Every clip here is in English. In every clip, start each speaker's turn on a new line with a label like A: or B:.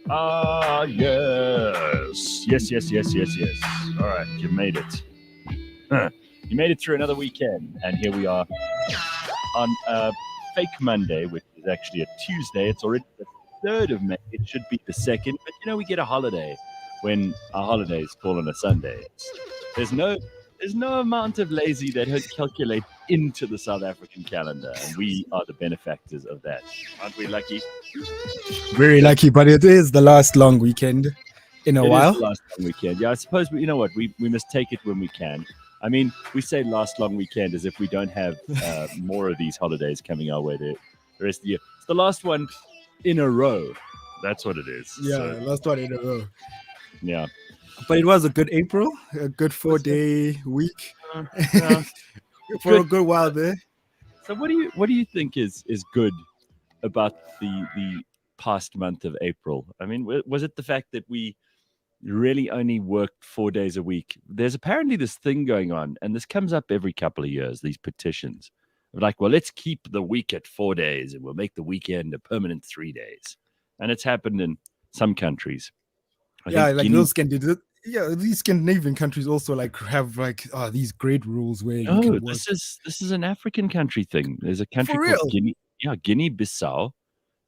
A: Yes. Yes. All right, you made it. You made it through another weekend, and here we are on a fake Monday, which is actually a Tuesday. It's already the 3rd of May. It should be the 2nd, but we get a holiday when our holidays fall on a Sunday. There's no amount of lazy that calculates into the South African calendar, and we are the benefactors of that. Aren't we lucky?
B: Very lucky, but it is the last long weekend in a
A: It
B: while.
A: is the last long weekend. Yeah, I suppose you know what? We must take it when we can. I mean, we say last long weekend as if we don't have more of these holidays coming our way the rest of the year. It's the last one in a row. That's what it is.
B: Yeah,
A: So,
B: last one in a row.
A: yeah.
B: But it was a good April, a good 4-day week
A: Yeah.
B: for
A: Good.
B: a good while there.
A: So what do you think is good about the past month of April? I mean, was it the fact that we really only worked 4 days a week? There's apparently this thing going on, and this comes up every couple of years, these petitions. Like, well, let's keep the week at 4 days and we'll make the weekend a permanent 3 days. And it's happened in some countries. I
B: Yeah,
A: think
B: like
A: Guinea-
B: these Scandinavian countries also have these great rules where you
A: No,
B: can work.
A: this is an African country thing. There's a country
B: For
A: called Guinea-Bissau.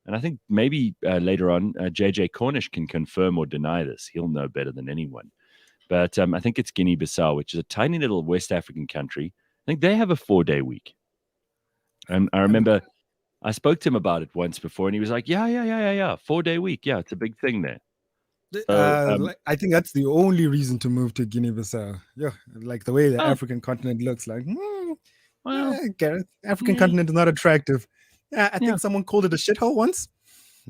A: And I think maybe later on, JJ Cornish can confirm or deny this. He'll know better than anyone. But I think it's Guinea-Bissau, which is a tiny little West African country. I think they have a 4-day week. And I remember I spoke to him about it once before, and he was like, yeah, 4-day week. Yeah, it's a big thing there. So,
B: I think that's the only reason to move to Guinea-Bissau. Yeah, like the way the African continent looks like. Gareth, African continent is not attractive. Yeah, I think someone called it a shithole once.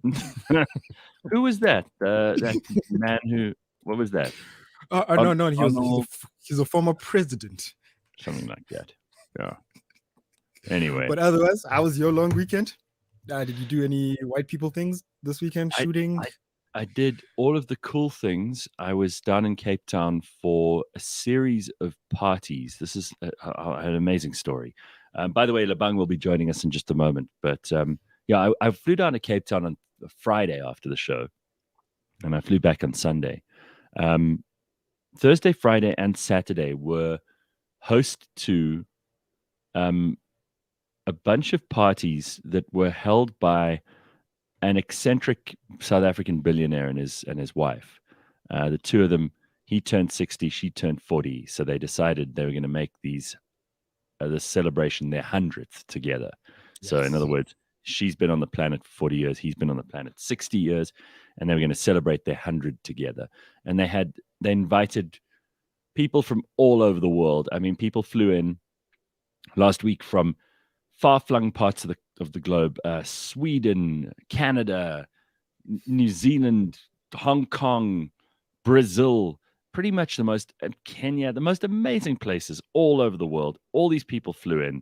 A: Who was that? That man who? What was that?
B: No, he's a former president.
A: Something like that. Yeah. Anyway,
B: but otherwise, how was your long weekend? Did you do any white people things this weekend? Shooting?
A: I did all of the cool things. I was down in Cape Town for a series of parties. This is an amazing story. By the way, Lebang will be joining us in just a moment. But I flew down to Cape Town on Friday after the show, and I flew back on Sunday. Thursday, Friday, and Saturday were host to a bunch of parties that were held by an eccentric South African billionaire and his wife. The two of them, he turned 60, she turned 40. So they decided they were going to make this celebration their 100th together. Yes. So in other words, she's been on the planet for 40 years. He's been on the planet 60 years. And they were going to celebrate their 100 together. And they invited people from all over the world. I mean, people flew in last week from far-flung parts of the globe, Sweden, Canada, New Zealand, Hong Kong, Brazil, pretty much Kenya, the most amazing places all over the world. All these people flew in.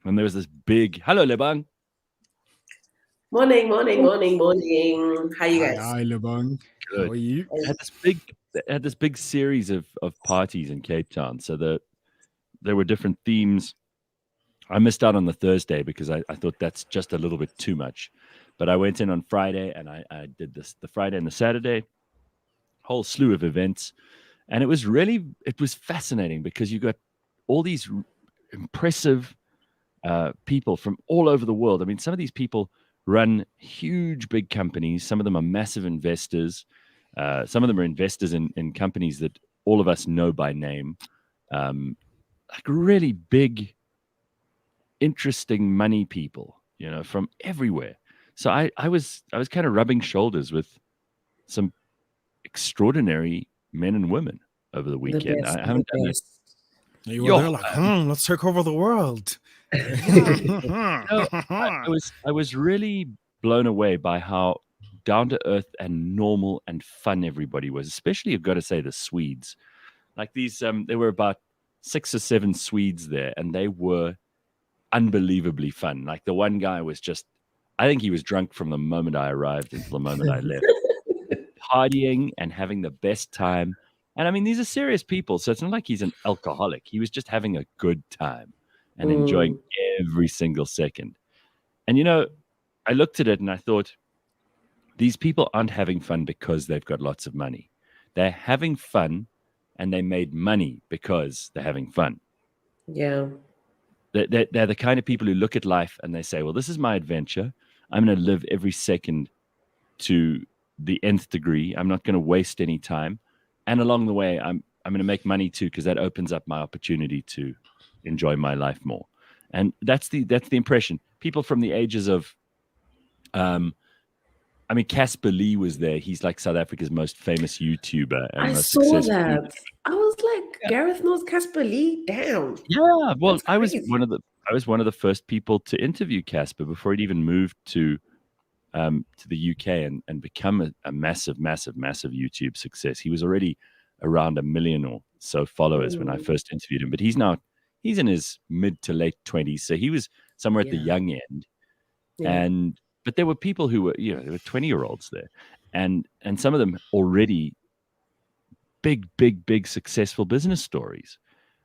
A: And there was this big, hello, Lebang.
C: Morning. How you guys?
B: Hi, Lebang. How are you?
A: Had this big series of parties in Cape Town. So there were different themes. I missed out on the Thursday because I thought that's just a little bit too much. But I went in on Friday and I did the Friday and the Saturday, whole slew of events. And it was fascinating because you got all these impressive people from all over the world. I mean, some of these people run huge, big companies. Some of them are massive investors. Some of them are investors in companies that all of us know by name. Like really big, interesting money people, from everywhere. So I was kind of rubbing shoulders with some extraordinary men and women over the weekend. I haven't done this.
B: You were there like, let's take over the world.
A: I was really blown away by how down to earth and normal and fun everybody was. Especially, I've got to say, the Swedes. Like these, there were about 6 or 7 Swedes there, and they were unbelievably fun. Like the one guy was I think he was drunk from the moment I arrived until the moment I left, partying and having the best time. And I mean, these are serious people, so it's not like he's an alcoholic. He was just having a good time and enjoying every single second. And I looked at it and I thought, these people aren't having fun because they've got lots of money. They're having fun, and they made money because they're having fun.
C: Yeah.
A: They're the kind of people who look at life and they say, well, this is my adventure. I'm going to live every second to the nth degree. I'm not going to waste any time. And along the way, I'm going to make money too, because that opens up my opportunity to enjoy my life more. And that's the impression. People from the ages of, Casper Lee was there. He's like South Africa's most famous YouTuber and
C: I
A: most
C: saw
A: successful.
C: that. I was like, Gareth knows Casper Lee? Damn.
A: Yeah, well,
C: That's
A: I was
C: crazy.
A: one of the first people to interview Casper before he'd even moved to the UK and become a massive YouTube success. He was already around 1 million or so followers when I first interviewed him, but he's in his mid to late 20s, so he was somewhere at the young end.
C: Yeah.
A: But there were people who were, there were 20-year-olds there, and some of them already big successful business stories.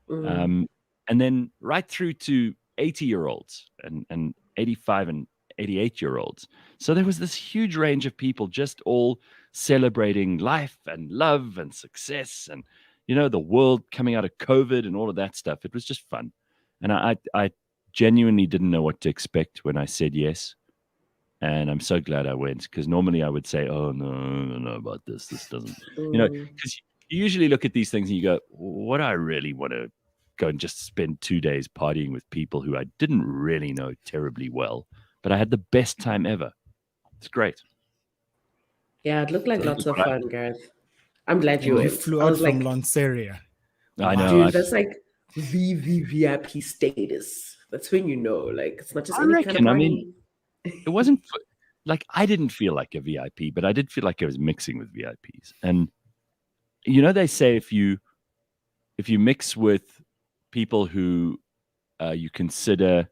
A: And then right through to 80-year-olds and 85 and 88-year-olds. So there was this huge range of people just all celebrating life and love and success and, the world coming out of COVID and all of that stuff. It was just fun. And I genuinely didn't know what to expect when I said yes. And I'm so glad I went, because normally I would say, oh, no, I don't know about this. This doesn't, because you usually look at these things and you go, what do I really want to go and just spend 2 days partying with people who I didn't really know terribly well, but I had the best time ever. It's great.
C: Yeah, it looked like lots of fun, Gareth. I'm glad you
B: You
C: went.
B: flew
C: I
B: out
C: was
B: from
C: like,
B: Lanseria.
A: I know.
C: dude, that's like VIP status. That's when like it's not just
A: I
C: any
A: reckon,
C: kind of party.
A: It wasn't like, I didn't feel like a VIP, but I did feel like I was mixing with VIPs. And they say if you mix with people who you consider,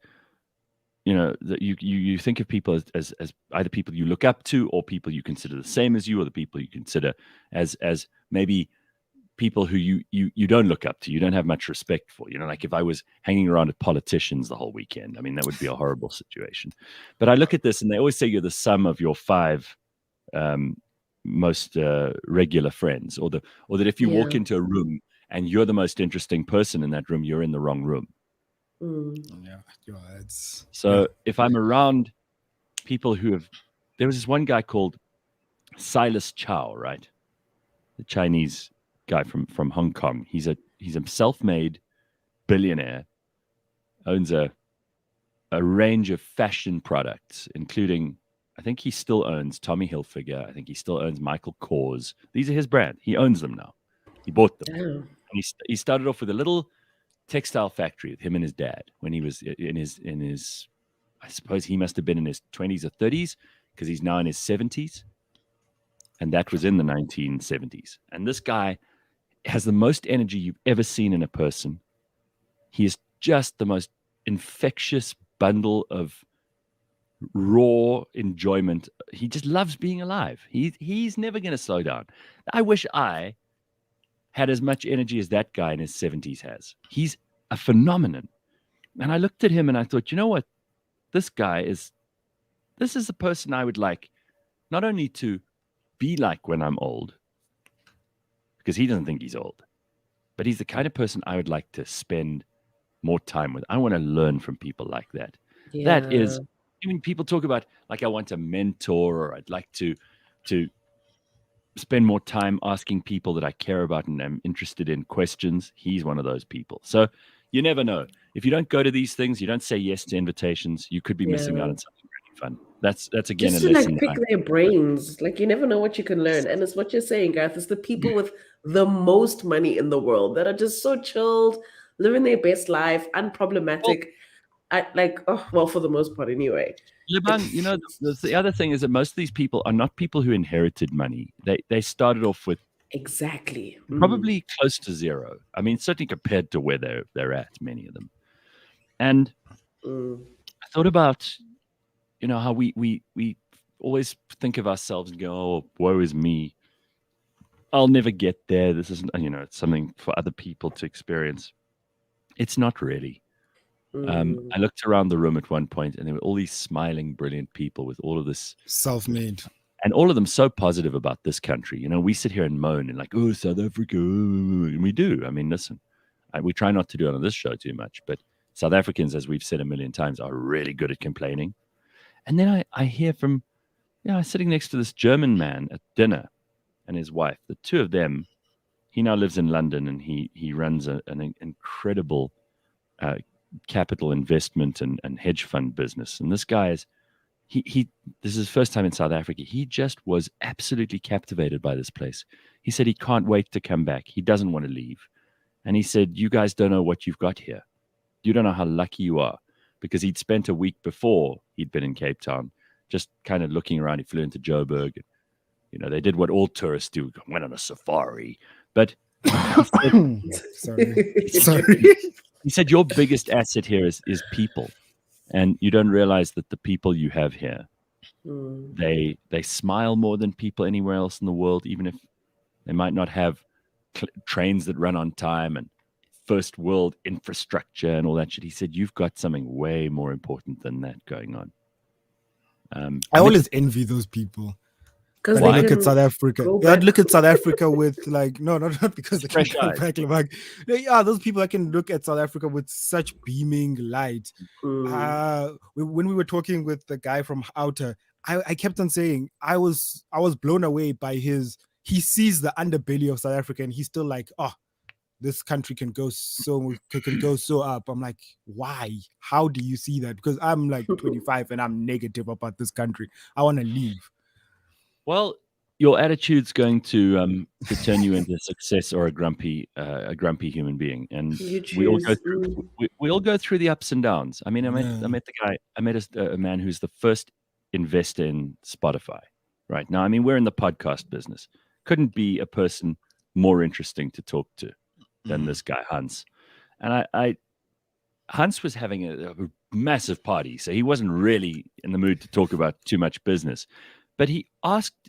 A: that you think of people as either people you look up to, or people you consider the same as you, or the people you consider as maybe people who you don't look up to, you don't have much respect for. Like if I was hanging around with politicians the whole weekend, that would be a horrible situation. But I look at this, and they always say you're the sum of your 5 most regular friends, or that if you walk into a room and you're the most interesting person in that room, you're in the wrong room. If I'm around people there was this one guy called Silas Chow, right? The Chinese guy from Hong Kong. He's a self-made billionaire, owns a range of fashion products, including, I think he still owns Tommy Hilfiger. I think he still owns Michael Kors. These are his brand. He owns them now. He bought them. And he started off with a little textile factory with him and his dad when he was in his I suppose he must have been in his 20s or 30s, because he's now in his 70s. And that was in the 1970s. And this guy has the most energy you've ever seen in a person. He is just the most infectious bundle of raw enjoyment. He just loves being alive. He's never going to slow down. I wish I had as much energy as that guy in his 70s has. He's a phenomenon. And I looked at him and I thought, you know what? This is the person I would like not only to be like when I'm old, because he doesn't think he's old, but he's the kind of person I would like to spend more time with. I want to learn from people like that. That is, even people talk about, like, I want a mentor, or I'd like to spend more time asking people that I care about and am interested in questions. He's one of those people. So you never know. If you don't go to these things, you don't say yes to invitations, you could be missing out on something really fun. That's again
C: just
A: a
C: to
A: lesson.
C: pick their brains. Like, you never know what you can learn. And it's what you're saying, Gareth. It's the people with the most money in the world that are just so chilled, living their best life, unproblematic. For the most part anyway.
A: Lebang, the other thing is that most of these people are not people who inherited money. They started off with
C: exactly
A: probably close to zero. Certainly compared to where they're at, many of them. And I thought about, how we always think of ourselves and go, oh, woe is me. I'll never get there. This isn't, it's something for other people to experience. It's not really. I looked around the room at one point, and there were all these smiling, brilliant people with all of this
B: self-made
A: And all of them so positive about this country. We sit here and moan and like, oh, South Africa. And we do. I mean, listen, we try not to do it on this show too much, but South Africans, as we've said a million times, are really good at complaining. And then I hear from, sitting next to this German man at dinner and his wife, the two of them. He now lives in London, and he runs an incredible capital investment and hedge fund business. And this guy is, this is his first time in South Africa. He just was absolutely captivated by this place. He said he can't wait to come back. He doesn't want to leave. And he said, you guys don't know what you've got here. You don't know how lucky you are, because he'd spent a week before he'd been in Cape Town, just kind of looking around. He flew into Joburg. And, they did what all tourists do, went on a safari. But
B: sorry.
A: He said your biggest asset here is people. And you don't realize that the people you have here, they smile more than people anywhere else in the world, even if they might not have trains that run on time and first world infrastructure and all that shit. He said, you've got something way more important than that going on.
B: I always envy those people.
C: Because
B: I look at South Africa. Yeah, I'd look at South Africa with not because they can go back. Those people I can look at South Africa with such beaming light. When we were talking with the guy from Outer, I kept on saying I was blown away by he sees the underbelly of South Africa, and he's still like, this country can go so up. I'm like, why? How do you see that? Because I'm like 25 and I'm negative about this country. I want to leave.
A: Well, your attitude's going to turn you into success or a grumpy human being, and we all go through the ups and downs. I mean, I met the guy. I met a man who's the first investor in Spotify. Right now, I mean, we're in the podcast business. Couldn't be a person more interesting to talk to than this guy Hans. And Hans was having a massive party, so he wasn't really in the mood to talk about too much business. But he asked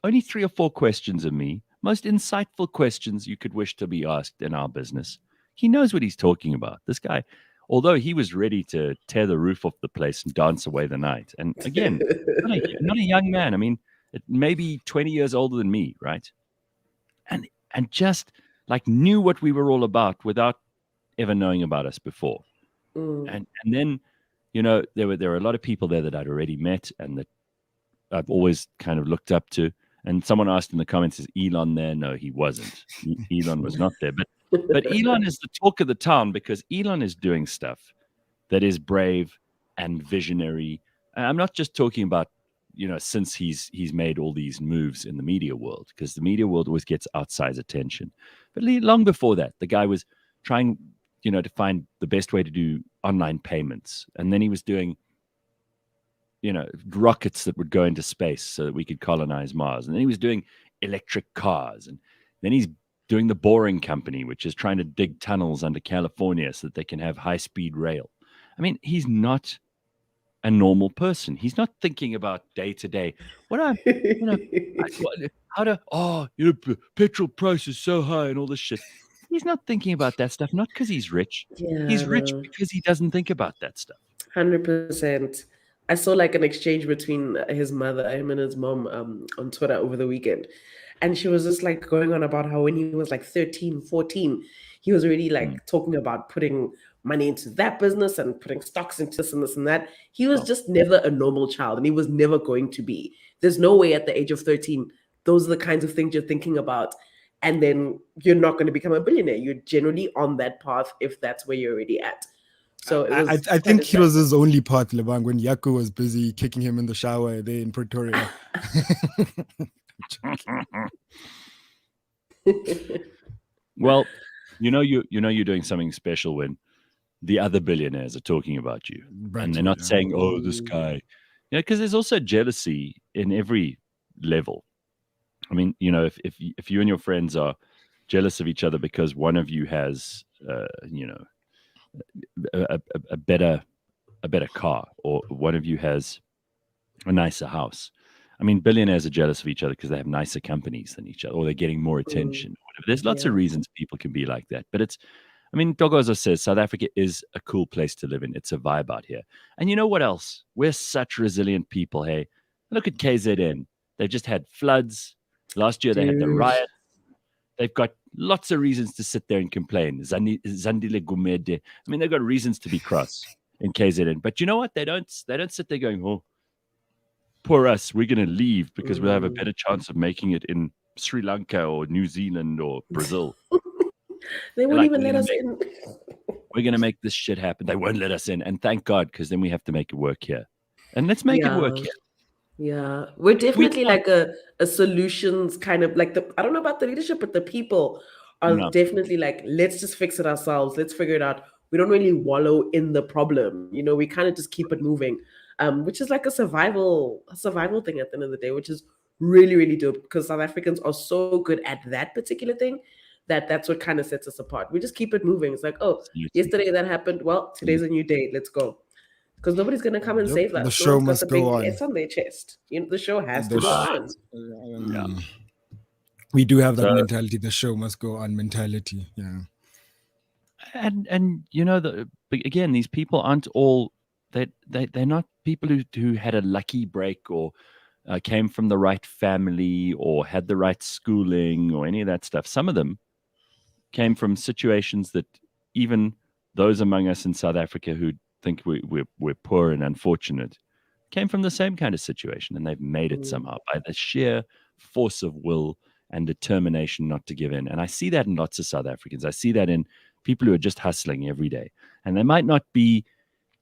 A: only 3 or 4 questions of me, most insightful questions you could wish to be asked in our business. He knows what he's talking about. This guy, although he was ready to tear the roof off the place and dance away the night. And again, not a young man. I mean, maybe 20 years older than me, right? And just like knew what we were all about without ever knowing about us before. And then, there were a lot of people there that I'd already met and that I've always kind of looked up to. And someone asked in the comments, is Elon there? No, he wasn't. Elon was not there. But Elon is the talk of the town, because Elon is doing stuff that is brave and visionary. And I'm not just talking about, since he's made all these moves in the media world, because the media world always gets outsized attention. But long before that, the guy was trying, to find the best way to do online payments. And then he was doing rockets that would go into space so that we could colonize Mars. And then he was doing electric cars. And then he's doing the Boring Company, which is trying to dig tunnels under California so that they can have high-speed rail. I mean, he's not a normal person. He's not thinking about day to day. Petrol price is so high and all this shit. He's not thinking about that stuff, not because he's rich. Yeah, he's rich because he doesn't think about that stuff.
C: 100%. I saw like an exchange between him and his mom on Twitter over the weekend. And she was just like going on about how when he was like 13, 14, he was already like talking about putting money into that business and putting stocks into this and that. He was just never a normal child, and he was never going to be. There's no way at the age of 13, those are the kinds of things you're thinking about. And then you're not going to become a billionaire. You're generally on that path if that's where you're already at. So
B: I think he was his only part, Lebang, when Yaku was busy kicking him in the shower there in Pretoria.
A: Well, you're doing something special when the other billionaires are talking about you, and they're not saying, "Oh, this guy," because there's also jealousy in every level. I mean, if you and your friends are jealous of each other because one of you has, a better car, or one of you has a nicer house. I mean, billionaires are jealous of each other because they have nicer companies than each other, or they're getting more attention. Whatever. There's lots of reasons people can be like that. But Dogozo says South Africa is a cool place to live in. It's a vibe out here. And you know what else? We're such resilient people, hey? Look at KZN. They've just had floods. Last year they had the riot. They've got lots of reasons to sit there and complain. Zandile Gumede. I mean, they've got reasons to be cross in KZN. But you know what? They don't sit there going, oh, poor us, we're going to leave because we'll have a better chance of making it in Sri Lanka or New Zealand or Brazil.
C: They won't even let us in.
A: We're going to make this shit happen. They won't let us in. And thank God, because then we have to make it work here. And let's make it work here.
C: Yeah, we're definitely like a solutions kind of like I don't know about the leadership, but the people are definitely like, let's just fix it ourselves. Let's figure it out. We don't really wallow in the problem. You know, we kind of just keep it moving, which is like a survival thing at the end of the day, which is really, really dope because South Africans are so good at that particular thing that's what kind of sets us apart. We just keep it moving. It's like, oh, yesterday that happened. Well, today's a new day. Let's go. Because nobody's going to come and save us.
B: The show must go on.
C: It's on their chest. You know, the show has to go on.
B: We do have that mentality. The show must go on mentality. Yeah.
A: And you know, again, these people aren't all they're not people who had a lucky break or came from the right family or had the right schooling or any of that stuff. Some of them came from situations that even those among us in South Africa who think we're poor and unfortunate came from the same kind of situation, and they've made it somehow by the sheer force of will and determination not to give in. And I see that in lots of South Africans. I see that in people who are just hustling every day, and they might not be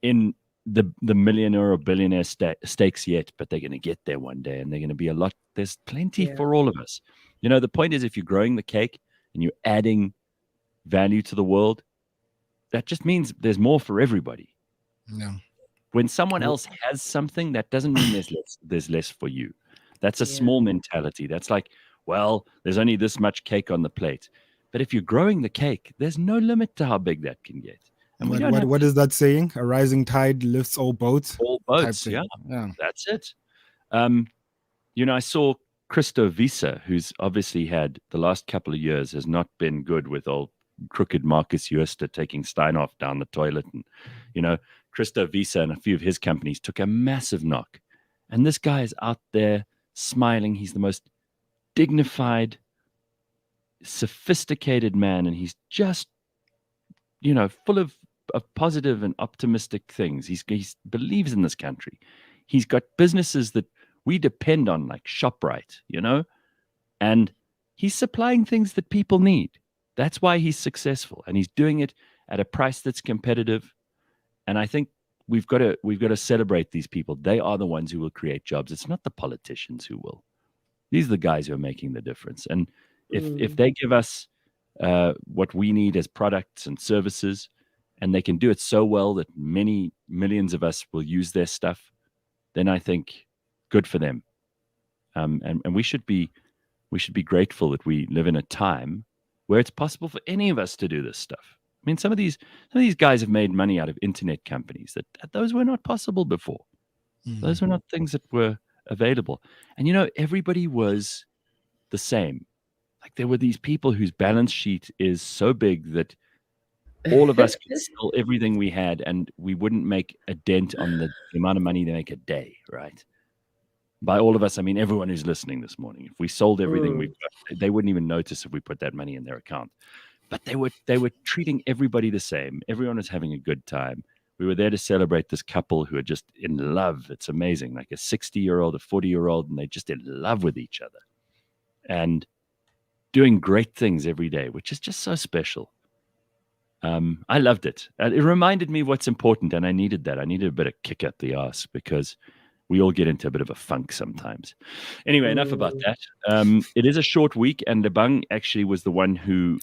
A: in the millionaire or billionaire stakes yet, but they're going to get there one day, and they're going to be a lot. There's plenty for all of us. You know, the point is, if you're growing the cake and you're adding value to the world, that just means there's more for everybody.
B: Yeah.
A: When someone else has something, that doesn't mean there's less for you. That's a small mentality. That's like, well, there's only this much cake on the plate. But if you're growing the cake, there's no limit to how big that can get.
B: And what is that saying? A rising tide lifts all boats.
A: All boats, yeah. That's it. You know, I saw Christo Visa, who's obviously had the last couple of years has not been good with old crooked Marcus Jooste taking Steinhoff down the toilet. And, you know, Christo Visa and a few of his companies took a massive knock. And this guy is out there smiling. He's the most dignified, sophisticated man. And he's just, you know, full of positive and optimistic things. He believes in this country. He's got businesses that we depend on, like ShopRite, you know, and he's supplying things that people need. That's why he's successful, and he's doing it at a price that's competitive. And I think we've got to celebrate these people. They are the ones who will create jobs. It's not the politicians who will. These are the guys who are making the difference. And if they give us what we need as products and services, and they can do it so well that many millions of us will use their stuff, then I think good for them. And we should be grateful that we live in a time where it's possible for any of us to do this stuff. I mean, some of these guys have made money out of internet companies that those were not possible before. Those were not things that were available. And, you know, everybody was the same. Like there were these people whose balance sheet is so big that all of us could sell everything we had and we wouldn't make a dent on the amount of money they make a day, right? By all of us, I mean everyone who's listening this morning. If we sold everything we've got, they wouldn't even notice if we put that money in their account. But they were treating everybody the same. Everyone was having a good time. We were there to celebrate this couple who are just in love. It's amazing, like a 60-year-old, a 40-year-old, and they're just in love with each other and doing great things every day, which is just so special. I loved it. It reminded me of what's important, and I needed that. I needed a bit of kick up the arse because we all get into a bit of a funk sometimes. Anyway, enough about that. It is a short week, and Lebang actually was the one who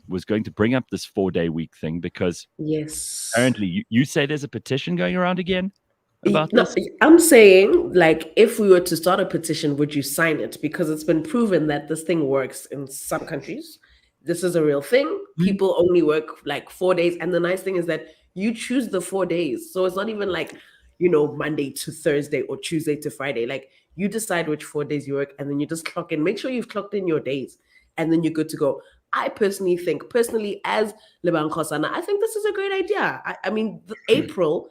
A: was going to bring up this 4-day week thing because apparently you say there's a petition going around again about this?
C: I'm saying, like, if we were to start a petition, would you sign it? Because it's been proven that this thing works in some countries. This is a real thing. People only work like 4 days. And the nice thing is that you choose the 4 days. So it's not even like, you know, Monday to Thursday or Tuesday to Friday. Like you decide which 4 days you work and then you just clock in. Make sure you've clocked in your days and then you're good to go. I personally think, as Lebang Khosana, I think this is a great idea. I mean, April,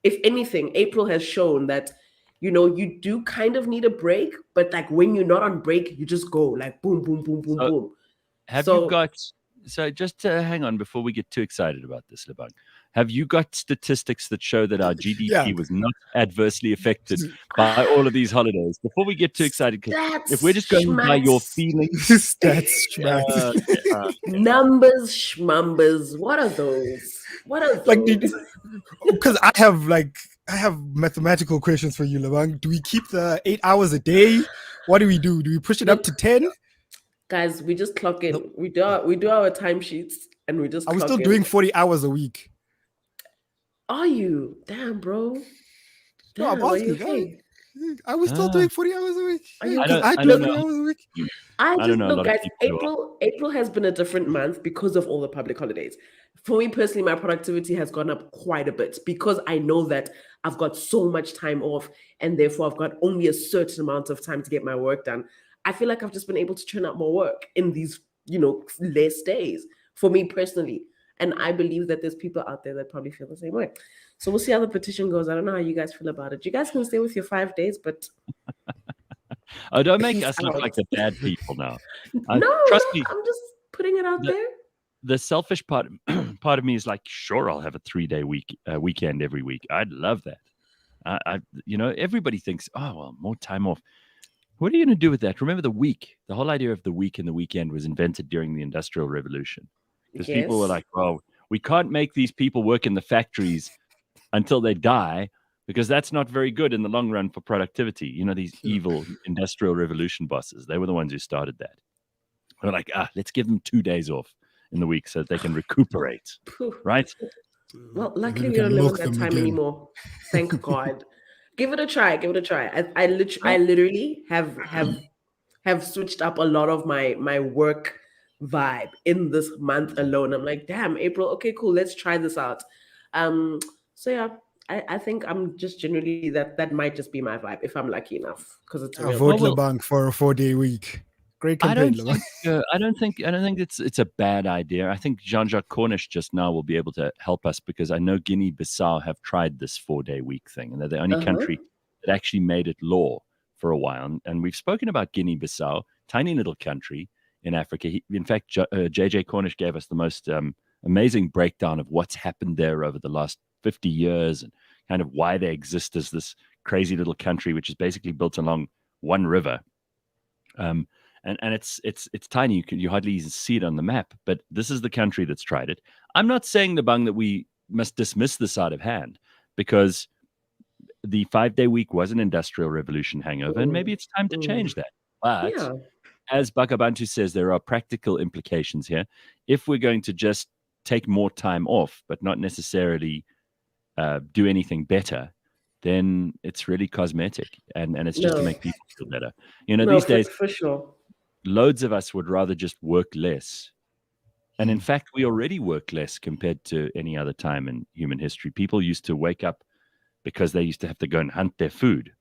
C: if anything, April has shown that you do kind of need a break, but like when you're not on break, you just go like boom, boom, boom, boom, boom.
A: Have you got, so just hang on before we get too excited about this, Lebang. Have you got statistics that show that our GDP was not adversely affected by all of these holidays? Before we get too excited, because if we're just going by your feelings,
C: numbers, schmumbers, what are those? What are those?
B: Like, because I have mathematical questions for you, Lebang. Do we keep the 8 hours a day? What do? Do we push it up to 10?
C: Guys, we just clock in. We do our timesheets and we just.
B: Are we still doing 40 hours a week?
C: Are you? Damn, bro.
B: No, I'm asking. Okay? Are we still doing 40 hours a week?
C: I do
B: 40 hours a week.
C: I just know, guys. April has been a different month because of all the public holidays. For me personally, my productivity has gone up quite a bit because I know that I've got so much time off and therefore I've got only a certain amount of time to get my work done. I feel like I've just been able to churn out more work in these, less days for me personally. And I believe that there's people out there that probably feel the same way. So we'll see how the petition goes. I don't know how you guys feel about it. You guys can stay with your 5 days, but...
A: Oh, don't make us look like the bad people now.
C: No,
A: trust me.
C: I'm just putting it out there.
A: The selfish part of me is like, sure, I'll have a 3-day weekend every week. I'd love that. Everybody thinks, oh, well, more time off. What are you going to do with that? Remember the week. The whole idea of the week and the weekend was invented during the Industrial Revolution. Because people were like, well, we can't make these people work in the factories until they die because that's not very good in the long run for productivity. These evil Industrial Revolution bosses, they were the ones who started that. They're like, let's give them 2 days off in the week so that they can recuperate, right?
C: Well, luckily we don't live at that time anymore. Thank God. Give it a try. I literally have switched up a lot of my work vibe in this month alone. I'm like, damn, April, okay, cool, let's try this out. So yeah, I think I'm just generally that might just be my vibe if I'm lucky enough because it's a real
B: vote Lebang for a 4-day week. Great campaign, Lebang.
A: I don't think it's a bad idea. I think Jean-Jacques Cornish just now will be able to help us because I know Guinea-Bissau have tried this 4-day week thing, and they're the only country that actually made it law for a while. And we've spoken about Guinea-Bissau, tiny little country in Africa. In fact, JJ Cornish gave us the most amazing breakdown of what's happened there over the last 50 years and kind of why they exist as this crazy little country, which is basically built along one river. And it's tiny. You hardly even see it on the map, but this is the country that's tried it. I'm not saying, Lebang, that we must dismiss this out of hand because the 5-day week was an Industrial Revolution hangover, and maybe it's time to change that. But as Bakh'abantu says, there are practical implications here. If we're going to just take more time off, but not necessarily do anything better, then it's really cosmetic, and it's just to make people feel better. These days,
C: for sure,
A: loads of us would rather just work less. And in fact, we already work less compared to any other time in human history. People used to wake up because they used to have to go and hunt their food.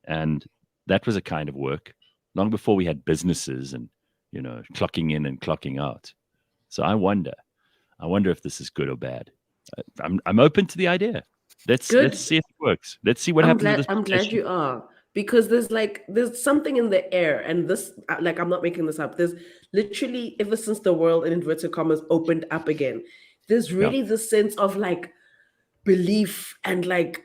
A: And that was a kind of work long before we had businesses and, clocking in and clocking out. So I wonder if this is good or bad. I'm open to the idea. Let's see if it works. Let's see what happens.
C: I'm glad you are, because there's something in the air, and this, I'm not making this up. There's literally, ever since the world in inverted commas opened up again, there's really this sense of belief and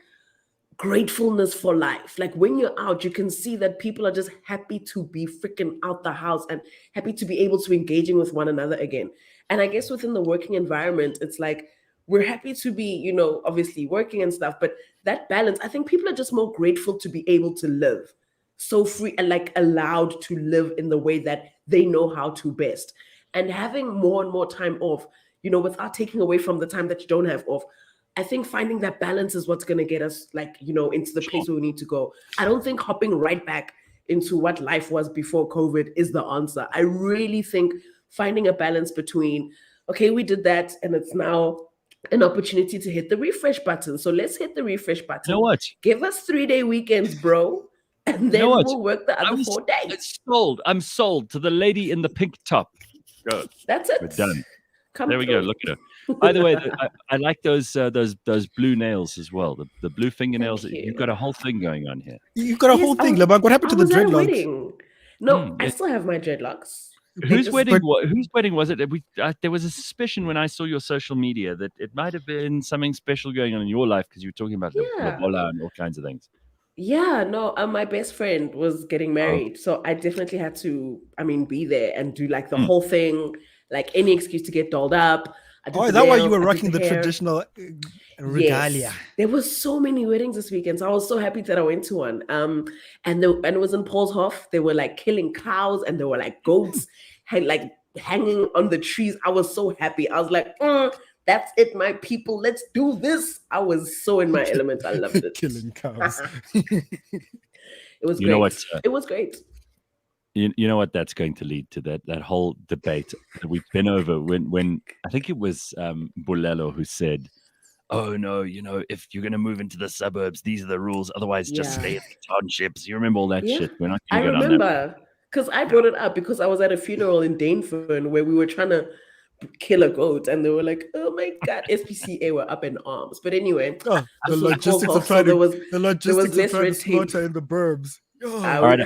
C: gratefulness for life. Like when you're out, you can see that people are just happy to be freaking out the house and happy to be able to engaging with one another again. And I guess within the working environment, it's we're happy to be, obviously working and stuff, but that balance, I think people are just more grateful to be able to live so free and allowed to live in the way that they know how to best. And having more and more time off, without taking away from the time that you don't have off, I think finding that balance is what's going to get us into the place where we need to go. I don't think hopping right back into what life was before COVID is the answer. I really think finding a balance between, okay, we did that and it's now an opportunity to hit the refresh button. So let's hit the refresh button.
A: You know what?
C: Give us 3-day weekends, bro. And then we'll work the other 4 days.
A: I'm sold to the lady in the pink top. Good.
C: That's it.
A: We're done. There we go. Look at her. By the way, I like those blue nails as well. The blue fingernails.
C: Thank you.
A: You've got a whole thing going on here.
B: You've got a whole thing, Labak. What happened to the
C: was at a
B: dreadlocks?
C: wedding. No, I still have my dreadlocks.
A: Whose wedding was it? There was a suspicion when I saw your social media that it might have been something special going on in your life because you were talking about Lobola and all kinds of things.
C: Yeah, no, my best friend was getting married, so I definitely had to, be there and do like the whole thing, like any excuse to get dolled up.
B: Is that why you were rocking the traditional regalia?
C: Yes. There were so many weddings this weekend, so I was so happy that I went to one. And it was in Paulshof. They were like killing cows, and there were like goats, like hanging on the trees. I was so happy. I was like, that's it, my people. Let's do this. I was so in my element. I loved it.
B: Killing cows.
C: It was great.
A: You know what?
C: It was great.
A: You know what that's going to lead to, that whole debate that we've been over when I think it was Bulelo who said, oh no, if you're going to move into the suburbs, these are the rules, otherwise just stay in the townships. You remember all that shit? We're not going to go down that. I remember
C: because I brought it up because I was at a funeral in Danefern where we were trying to kill a goat and they were like, oh my god, SPCA were up in arms. But anyway,
B: the logistics of trying to slaughter in the burbs.
A: All right,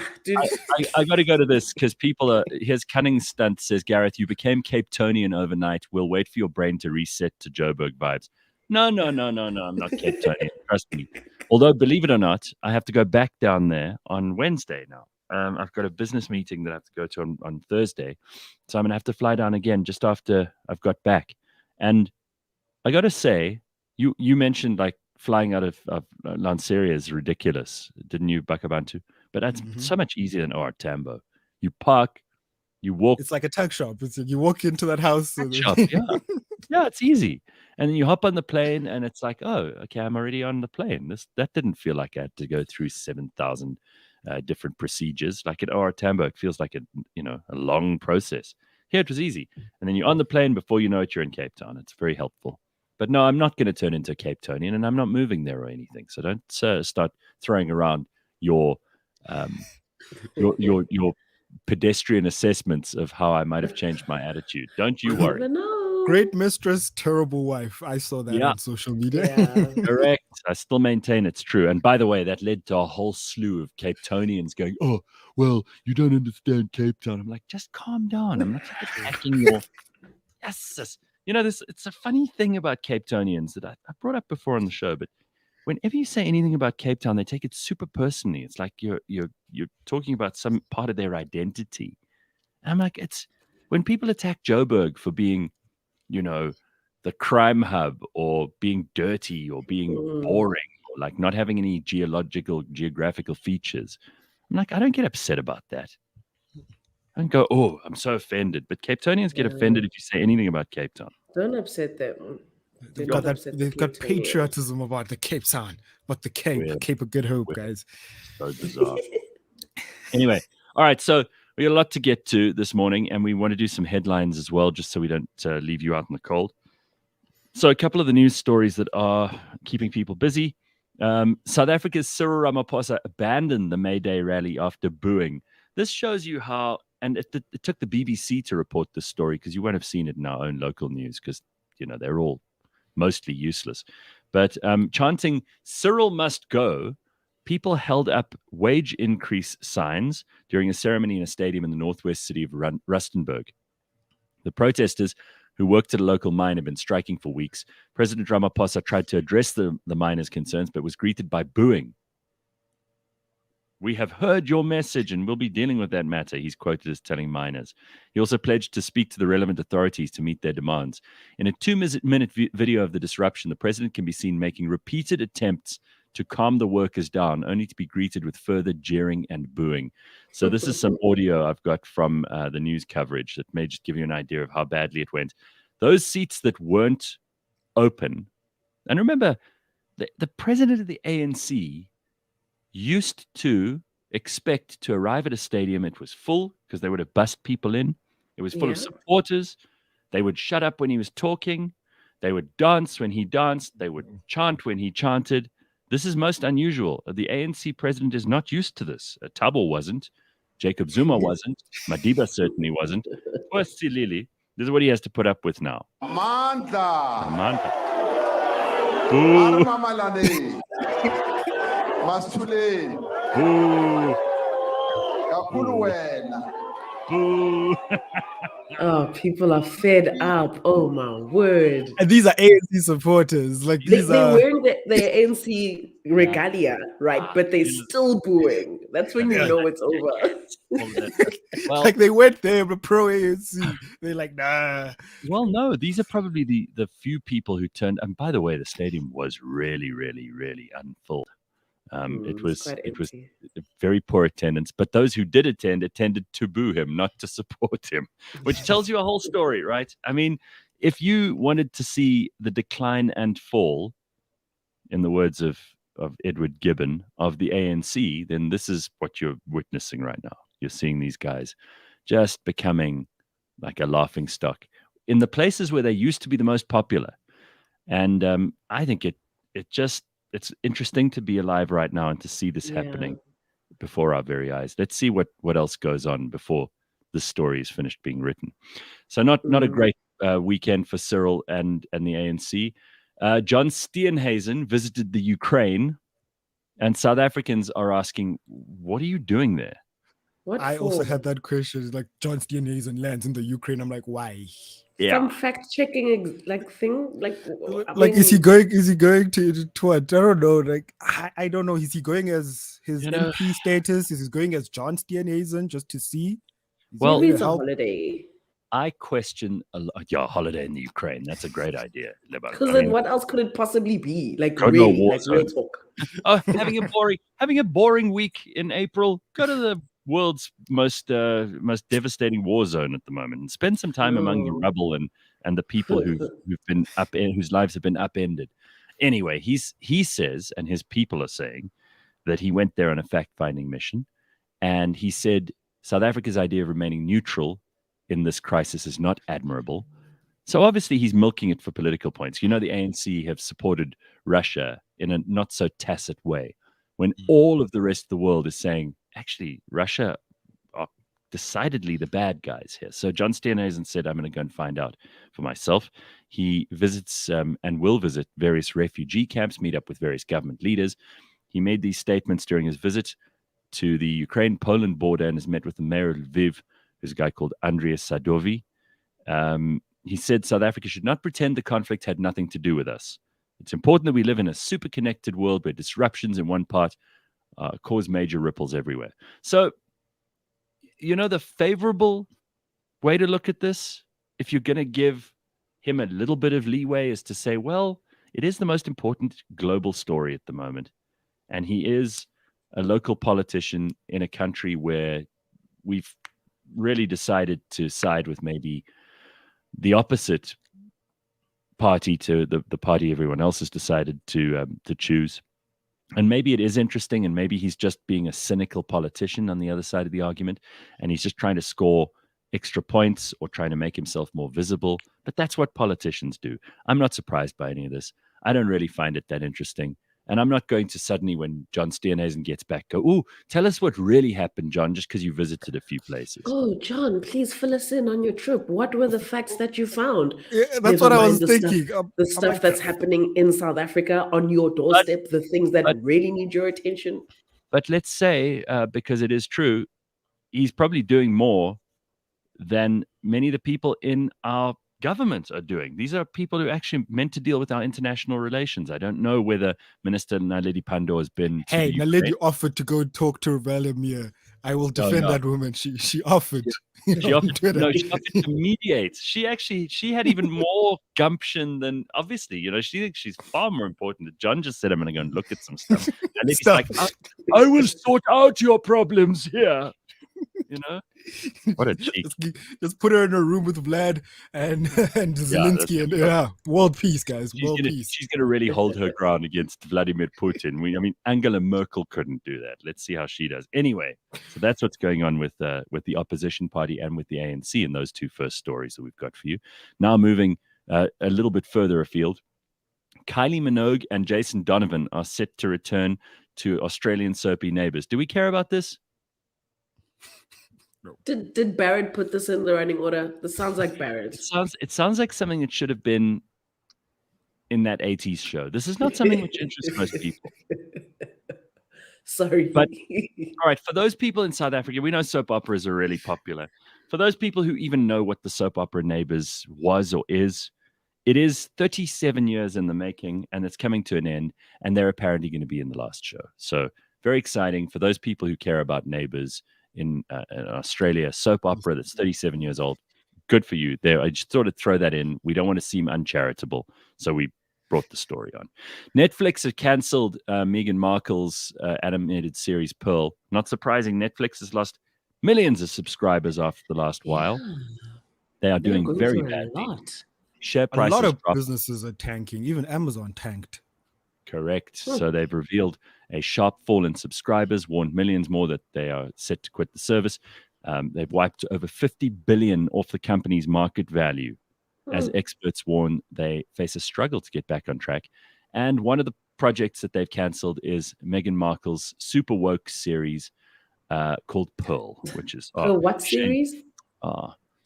A: I got to go to this because here's Cunning Stunt says, Gareth, you became Cape Tonian overnight. We'll wait for your brain to reset to Joburg vibes. No, I'm not Cape Tonian. Trust me. Although, believe it or not, I have to go back down there on Wednesday now. I've got a business meeting that I have to go to on Thursday. So I'm going to have to fly down again just after I've got back. And I got to say, you mentioned like flying out of Lanseria is ridiculous, didn't you, Bakh'abantu? But that's so much easier than Tambo. You park, you walk.
B: It's like a tuck shop. You walk into that house.
A: Yeah, it's easy. And then you hop on the plane and it's like, oh, okay, I'm already on the plane. That didn't feel like I had to go through 7,000 different procedures. Like at Tambo, it feels like a long process. Here it was easy. And then you're on the plane before you know it, you're in Cape Town. It's very helpful. But no, I'm not going to turn into a Cape Tonian and I'm not moving there or anything. So don't start throwing around your pedestrian assessments of how I might have changed my attitude. Don't you worry.
B: Great mistress, terrible wife. I saw that on social media.
C: Yeah.
A: Correct. I still maintain it's true. And by the way, that led to a whole slew of Cape Tonians going, oh, well, you don't understand Cape Town. I'm like, just calm down. I'm not attacking your... Yes. It's a funny thing about Cape Tonians that I brought up before on the show, but whenever you say anything about Cape Town, they take it super personally. It's like you're talking about some part of their identity. And I'm like, it's when people attack Joburg for being, the crime hub or being dirty or being boring or like not having any geographical features. I'm like, I don't get upset about that. I don't go, oh, I'm so offended. But Cape Tonians get offended if you say anything about Cape Town.
C: Don't upset them.
B: They've got patriotism about the Cape Town, but the Cape of Good Hope, guys.
A: So bizarre. Anyway, all right. So we got a lot to get to this morning, and we want to do some headlines as well, just so we don't leave you out in the cold. So a couple of the news stories that are keeping people busy. South Africa's Cyril Ramaphosa abandoned the May Day rally after booing. This shows you how, and it took the BBC to report this story because you won't have seen it in our own local news because, they're all mostly useless. But chanting, Cyril must go, people held up wage increase signs during a ceremony in a stadium in the northwest city of Rustenburg. The protesters, who worked at a local mine, have been striking for weeks. President Ramaphosa tried to address the miners' concerns, but was greeted by booing. We have heard your message and we'll be dealing with that matter, he's quoted as telling miners. He also pledged to speak to the relevant authorities to meet their demands. In a 2-minute video of the disruption, the president can be seen making repeated attempts to calm the workers down, only to be greeted with further jeering and booing. So this is some audio I've got from the news coverage that may just give you an idea of how badly it went. Those seats that weren't open, and remember, the president of the ANC used to expect to arrive at a stadium. It was full because they would have bussed people in. It was full of supporters. They would shut up when he was talking. They would dance when he danced. They would chant when he chanted. This is most unusual. The ANC president is not used to this. Thabo wasn't. Jacob Zuma wasn't. Madiba certainly wasn't. Poor Silili. This is what he has to put up with now.
D: Amandla.
A: Amanda. Boo.
D: Armamalane. Masituleni.
A: Boo.
D: Kakhulu wena.
A: Boo.
C: Oh, people are fed up. Oh my word.
B: And these are ANC supporters. Like these
C: They're
B: are
C: wearing their ANC regalia, right? But they're still booing. That's when you know it's over.
A: Well,
B: like they went there, but pro ANC. They're like, nah.
A: well, no, these are probably the few people who turned. And by the way, the stadium was really, really, really unfilled. It was very poor attendance, but those who did attended to boo him, not to support him, which tells you a whole story, right? I mean, if you wanted to see the decline and fall, in the words of Edward Gibbon, of the ANC, then this is what you're witnessing right now. You're seeing these guys just becoming like a laughing stock in the places where they used to be the most popular. And I think it's interesting to be alive right now and to see this happening before our very eyes. Let's see what else goes on before this story is finished being written. So not a great weekend for Cyril and the ANC. John Steenhuisen visited the Ukraine, and South Africans are asking, what are you doing there?
B: I also had that question. Like, John Steenhuisen lands in the Ukraine. I'm like, why?
C: Some fact checking thing,
B: is he going to what? I don't know. Like, I don't know. Is he going as his MP status? Is he going as John Steenhuisen just to see?
C: Well, it's a holiday.
A: I question a holiday in the Ukraine. That's a great idea.
C: Because then what else could it possibly be? Like,
A: really,
C: real talk.
A: having a boring week in April. Go to the world's most devastating war zone at the moment and spend some time among the rubble and the people who've been whose lives have been upended. Anyway, he says, and his people are saying, that he went there on a fact-finding mission, and he said South Africa's idea of remaining neutral in this crisis is not admirable. So obviously he's milking it for political points. You know, the ANC have supported Russia in a not so tacit way, when all of the rest of the world is saying, actually, Russia are decidedly the bad guys here. So John Steenhuisen said, I'm going to go and find out for myself. He visits and will visit various refugee camps, meet up with various government leaders. He made these statements during his visit to the Ukraine-Poland border and has met with the mayor of Lviv, who's a guy called Andriy Sadovi. He said South Africa should not pretend the conflict had nothing to do with us. It's important that we live in a super connected world where disruptions in one part cause major ripples everywhere. So, the favorable way to look at this, if you're going to give him a little bit of leeway, is to say, well, it is the most important global story at the moment. And he is a local politician in a country where we've really decided to side with maybe the opposite party to the party everyone else has decided to choose. And maybe it is interesting, and maybe he's just being a cynical politician on the other side of the argument, and he's just trying to score extra points or trying to make himself more visible. But that's what politicians do. I'm not surprised by any of this. I don't really find it that interesting. And I'm not going to suddenly, when John Steenhuisen gets back, go, "Ooh, tell us what really happened, John, just because you visited a few places."
C: Oh, John, please fill us in on your trip. What were the facts that you found?
B: Yeah, that's what I was thinking.
C: The stuff that's happening in South Africa on your doorstep, the things that really need your attention.
A: But let's say, because it is true, he's probably doing more than many of the people in our government are doing. These are people who are actually meant to deal with our international relations. I don't know whether Minister Naledi Pandor has been to
B: Hey, Naledi offered to go talk to Vladimir. I will defend that woman. She offered.
A: She offered to mediate. She had even more gumption than, obviously, she thinks she's far more important. John just said, I'm going to go and look at some stuff. And he's like, I will sort out your problems here. What a cheek.
B: Just put her in a room with Vlad and Zelensky and world peace, guys.
A: She's going to really hold her ground against Vladimir Putin. Angela Merkel couldn't do that. Let's see how she does. Anyway, so that's what's going on with the opposition party and with the ANC in those two first stories that we've got for you. Now moving a little bit further afield, Kylie Minogue and Jason Donovan are set to return to Australian soapy Neighbours. Do we care about this?
C: Did Barrett put this in the running order? This sounds like Barrett.
A: It sounds like something that should have been in that 80s show. This is not something which interests most people.
C: Sorry.
A: But all right, for those people in South Africa, we know soap operas are really popular. For those people who even know what the soap opera Neighbours was or is, it is 37 years in the making, and it's coming to an end, and they're apparently going to be in the last show. So very exciting for those people who care about Neighbours in Australia, soap opera that's 37 years old. Good for you. There, I just thought I'd throw that in. We don't want to seem uncharitable, so we brought the story on. Netflix has cancelled Meghan Markle's animated series Pearl. Not surprising, Netflix has lost millions of subscribers after the last while. They are doing very badly. Share prices
B: a lot of
A: dropped.
B: businesses are tanking. Even Amazon tanked.
A: Correct. So they've revealed a sharp fall in subscribers, warned millions more that they are set to quit the service. They've wiped over 50 billion off the company's market value. As experts warn, they face a struggle to get back on track. And one of the projects that they've cancelled is Meghan Markle's super woke series called Pearl, which is
C: what series?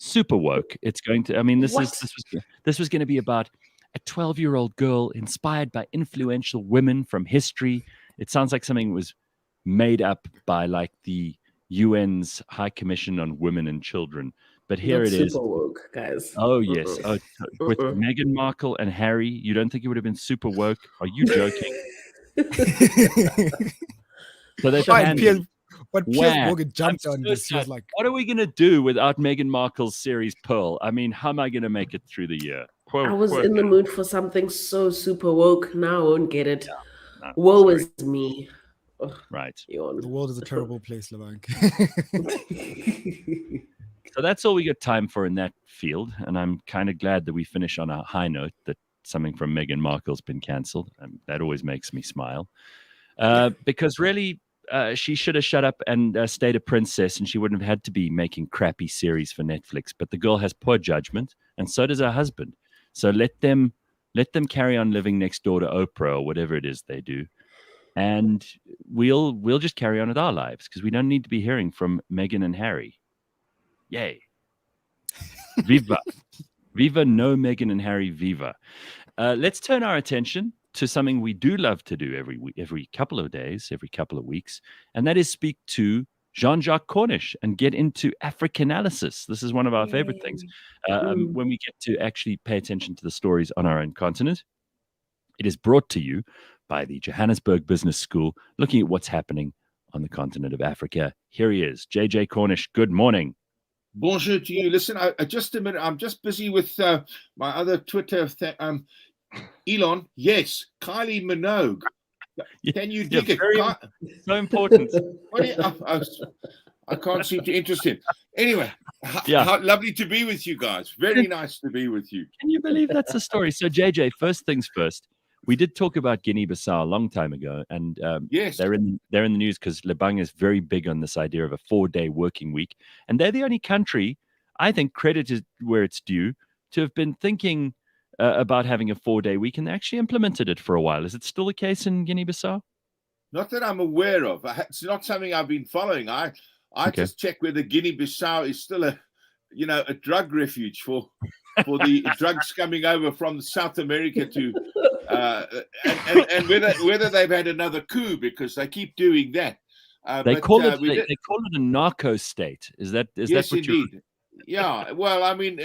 A: Super woke. It's going to. I mean, this was going to be about a 12-year-old girl inspired by influential women from history. It sounds like something was made up by like the UN's High Commission on Women and Children. But here it is.
C: Super woke, guys.
A: Oh, yes. With Meghan Markle and Harry, you don't think it would have been super woke? Are you joking? So they
B: But Piers Morgan jumped on this. He was like,
A: what are we going to do without Meghan Markle's series Pearl? I mean, how am I going to make it through the year?
C: I was in the mood for something so super woke. Now I won't get it. Woe is me. Ugh,
A: right.
B: The world is a terrible place, Levank.
A: So that's all we got time for in that field. And I'm kind of glad that we finish on a high note that something from Meghan Markle's been cancelled. That always makes me smile. Because really, she should have shut up and stayed a princess, and she wouldn't have had to be making crappy series for Netflix. But the girl has poor judgment, and so does her husband. So let them carry on living next door to Oprah or whatever it is they do. And we'll just carry on with our lives because we don't need to be hearing from Meghan and Harry. Yay. Viva. Viva no Meghan and Harry, viva. Let's turn our attention to something we do love to do every couple of days, every couple of weeks, and that is speak to Jean-Jacques Cornish and get into Africanalysis. This is one of our favorite things. When we get to actually pay attention to the stories on our own continent. It is brought to you by the Johannesburg Business School, looking at what's happening on the continent of Africa. Here he is, JJ Cornish. Good morning.
E: Bonjour to you. Listen, just a minute. I'm just busy with my other Twitter. Elon, yes. Kylie Minogue. Can you dig it?
A: So important.
E: I can't seem to interest him. Anyway, how lovely to be with you guys. Very nice to be with you.
A: Can you believe that's the story? So, JJ, first things first. We did talk about Guinea-Bissau a long time ago, and
E: yes,
A: they're in the news because Lebang is very big on this idea of a 4-day working week, and they're the only country, I think, credited where it's due, to have been thinking about having a 4-day week, and they actually implemented it for a while. Is it still the case in Guinea-Bissau?
E: Not that I'm aware of. It's not something I've been following. I just check whether Guinea-Bissau is still a drug refuge for the drugs coming over from South America to and whether they've had another coup, because they keep doing that.
A: They call it a narco state. Is that
E: yes,
A: what
E: indeed. Yeah. Well, I mean,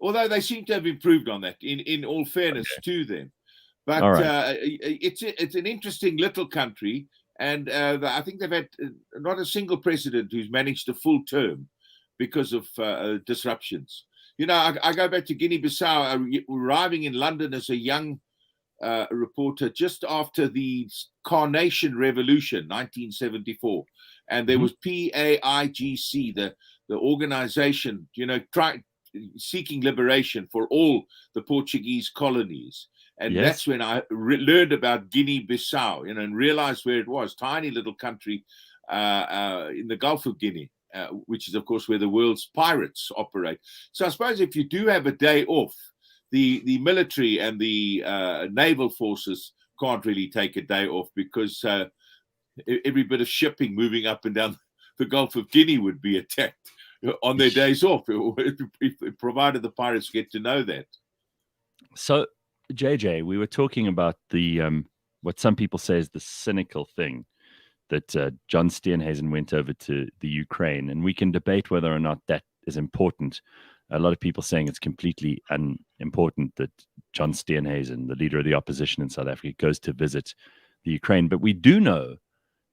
E: although they seem to have improved on that in all fairness to them. But it's an interesting little country, and I think they've had not a single president who's managed a full term because of disruptions. You know, I go back to Guinea-Bissau, arriving in London as a young reporter just after the Carnation Revolution, 1974, and there was PAIGC, the organization, seeking liberation for all the Portuguese colonies. And that's when I learned about Guinea-Bissau, and realized where it was, tiny little country in the Gulf of Guinea, which is, of course, where the world's pirates operate. So I suppose if you do have a day off, the military and the naval forces can't really take a day off, because every bit of shipping moving up and down the Gulf of Guinea would be attacked on their days off, provided the pirates get to know that.
A: So, JJ, we were talking about the what some people say is the cynical thing that John Steenhuisen went over to the Ukraine, and we can debate whether or not that is important. A lot of people saying it's completely unimportant that John Steenhuisen, the leader of the opposition in South Africa, goes to visit the Ukraine. But we do know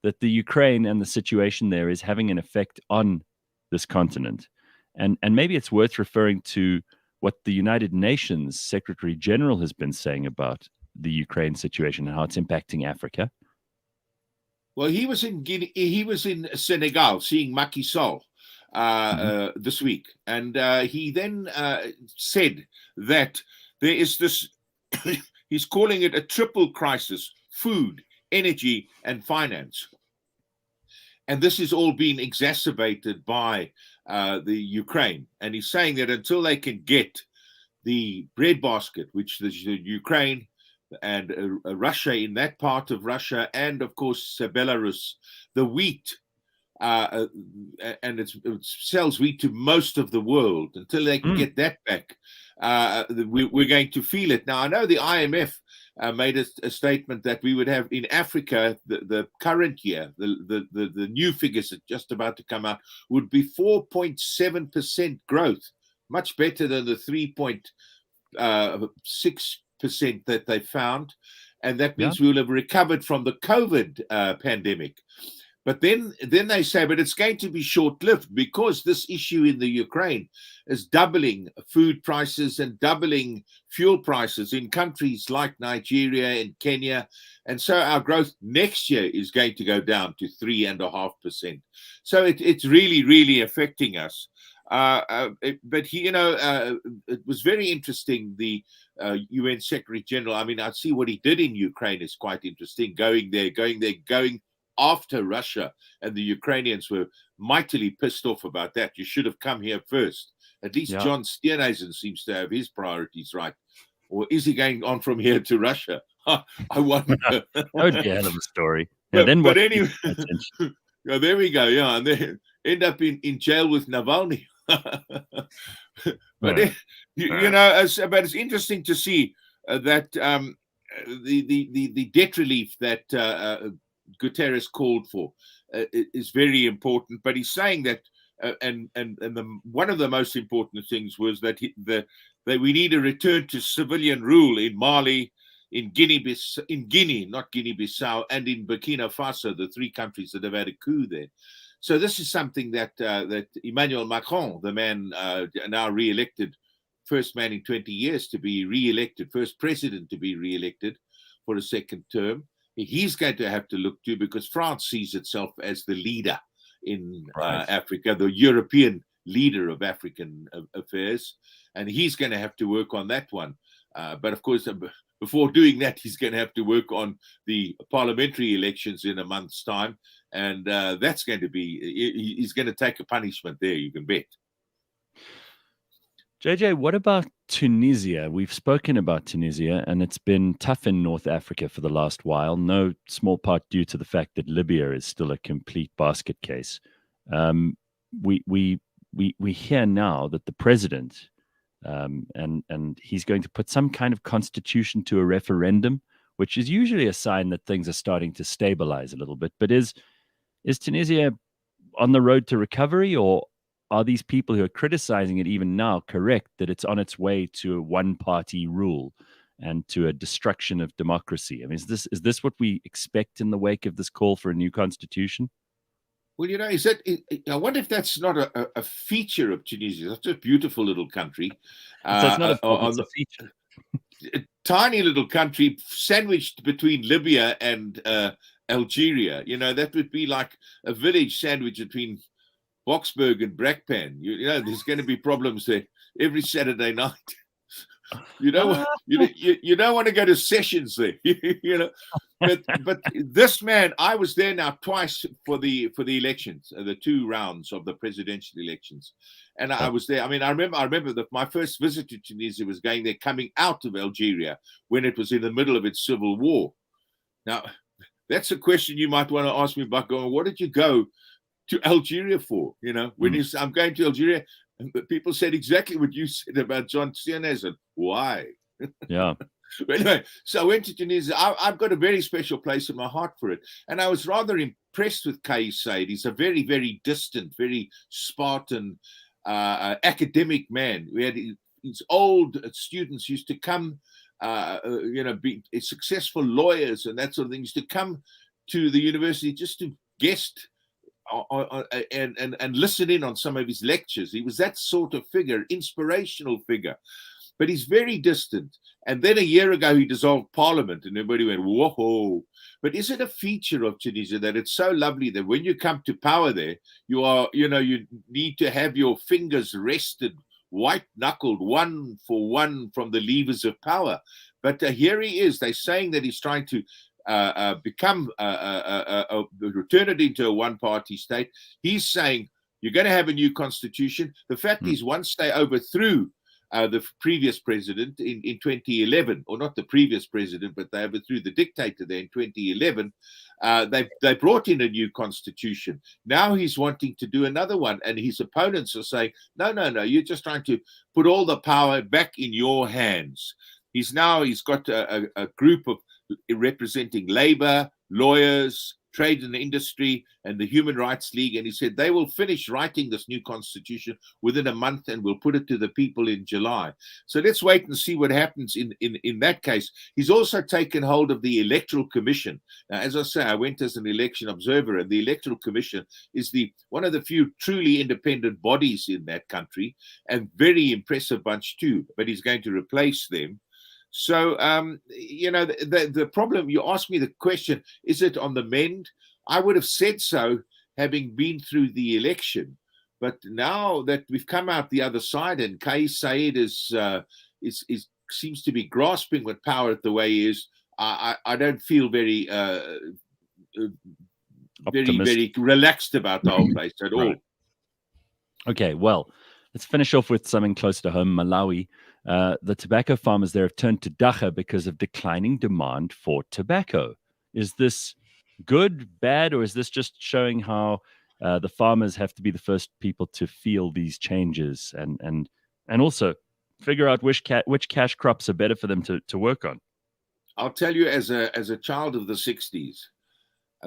A: that the Ukraine and the situation there is having an effect on this continent. And maybe it's worth referring to what the United Nations Secretary General has been saying about the Ukraine situation and how it's impacting Africa.
E: Well, he was in Guinea, he was in Senegal seeing Macky Sall this week, and he then said that there is this, he's calling it a triple crisis: food, energy, and finance. And this is all being exacerbated by the Ukraine. And he's saying that until they can get the breadbasket, which is Ukraine and Russia, in that part of Russia, and of course Belarus, the wheat, and it sells wheat to most of the world, until they can get that back, we're going to feel it. Now, I know the IMF made a statement that we would have in Africa, the current year, the new figures that just about to come out, would be 4.7% growth, much better than the 3.6% that they found. And that means we will have recovered from the COVID pandemic. But then they say, but it's going to be short-lived, because this issue in the Ukraine is doubling food prices and doubling fuel prices in countries like Nigeria and Kenya. And so our growth next year is going to go down to 3.5%. So it's really, really affecting us. But he, it was very interesting, the UN Secretary General. I mean, I see what he did in Ukraine is quite interesting, going after Russia, and the Ukrainians were mightily pissed off about that. You should have come here first. At least John Steenhuisen seems to have his priorities right. Or is he going on from here to Russia? I wonder.
A: That would be a hell of a story.
E: But anyway, there we go. Yeah, and they end up in jail with Navalny. But but it's interesting to see that the debt relief that Guterres called for is very important. But he's saying that, one of the most important things was that that we need a return to civilian rule in Mali, in Guinea, not Guinea-Bissau, and in Burkina Faso, the three countries that have had a coup there. So this is something that Emmanuel Macron, the man now re-elected, first man in 20 years to be re-elected, first president to be re-elected for a second term, he's going to have to look to, because France sees itself as the leader in Africa, the European leader of African affairs, and he's going to have to work on that one. But of course, before doing that, he's going to have to work on the parliamentary elections in a month's time, and that's going to be, he's going to take a punishment there, you can bet.
A: JJ, what about Tunisia? We've spoken about Tunisia, and it's been tough in North Africa for the last while, no small part due to the fact that Libya is still a complete basket case. We hear now that the president, and he's going to put some kind of constitution to a referendum, which is usually a sign that things are starting to stabilize a little bit. But is Tunisia on the road to recovery, or are these people who are criticizing it even now correct that it's on its way to a one-party rule and to a destruction of democracy? I mean, is this what we expect in the wake of this call for a new constitution?
E: Well, I wonder if that's not a feature of Tunisia. It's a beautiful little country.
A: So it's not a feature.
E: A tiny little country sandwiched between Libya and Algeria. That would be like a village sandwich between Boksburg and Brakpan. There's going to be problems there every Saturday night. You don't want to go to sessions there. But this man, I was there now twice for the elections, the two rounds of the presidential elections, and I was there. I mean, I remember that my first visit to Tunisia was going there, coming out of Algeria when it was in the middle of its civil war. Now, that's a question you might want to ask me about. Going, what did you go to Algeria for? When I'm going to Algeria, and the people said exactly what you said about John Cena. And why?
A: Yeah.
E: But anyway, so I went to Tunisia. I've got a very special place in my heart for it. And I was rather impressed with Kais Saied. He's a very, very distant, very Spartan academic man. We had his old students used to come, be successful lawyers and that sort of thing, used to come to the university just to guest and listen in on some of his lectures. He was that sort of figure, inspirational figure. But he's very distant. And then a year ago, he dissolved parliament and everybody went, whoa. But is it a feature of Tunisia that it's so lovely that when you come to power there, you need to have your fingers rested, white-knuckled, one for one from the levers of power. But here he is. They're saying that he's trying to return it into a one-party state. He's saying, you're going to have a new constitution. The fact is, once they overthrew the previous president in 2011, or not the previous president, but they overthrew the dictator there in 2011. They brought in a new constitution. Now he's wanting to do another one, and his opponents are saying, no, you're just trying to put all the power back in your hands. He's got a group of representing labor, lawyers, trade and industry, and the Human Rights League, and he said they will finish writing this new constitution within a month and we'll put it to the people in July. So let's wait and see what happens in that case. He's also taken hold of the Electoral Commission. Now, as I say, I went as an election observer, and the Electoral Commission is one of the few truly independent bodies in that country, and very impressive bunch too, but he's going to replace them. So, the problem, you asked me the question, is it on the mend? I would have said so, having been through the election. But now that we've come out the other side, and Kais Saied seems to be grasping with power the way he is, I don't feel very relaxed about the whole place at all.
A: Okay, well, let's finish off with something close to home, Malawi. The tobacco farmers there have turned to dacha because of declining demand for tobacco. Is this good, bad, or is this just showing how the farmers have to be the first people to feel these changes and also figure out which cash crops are better for them to work on?
E: I'll tell you, as a child of the 60s,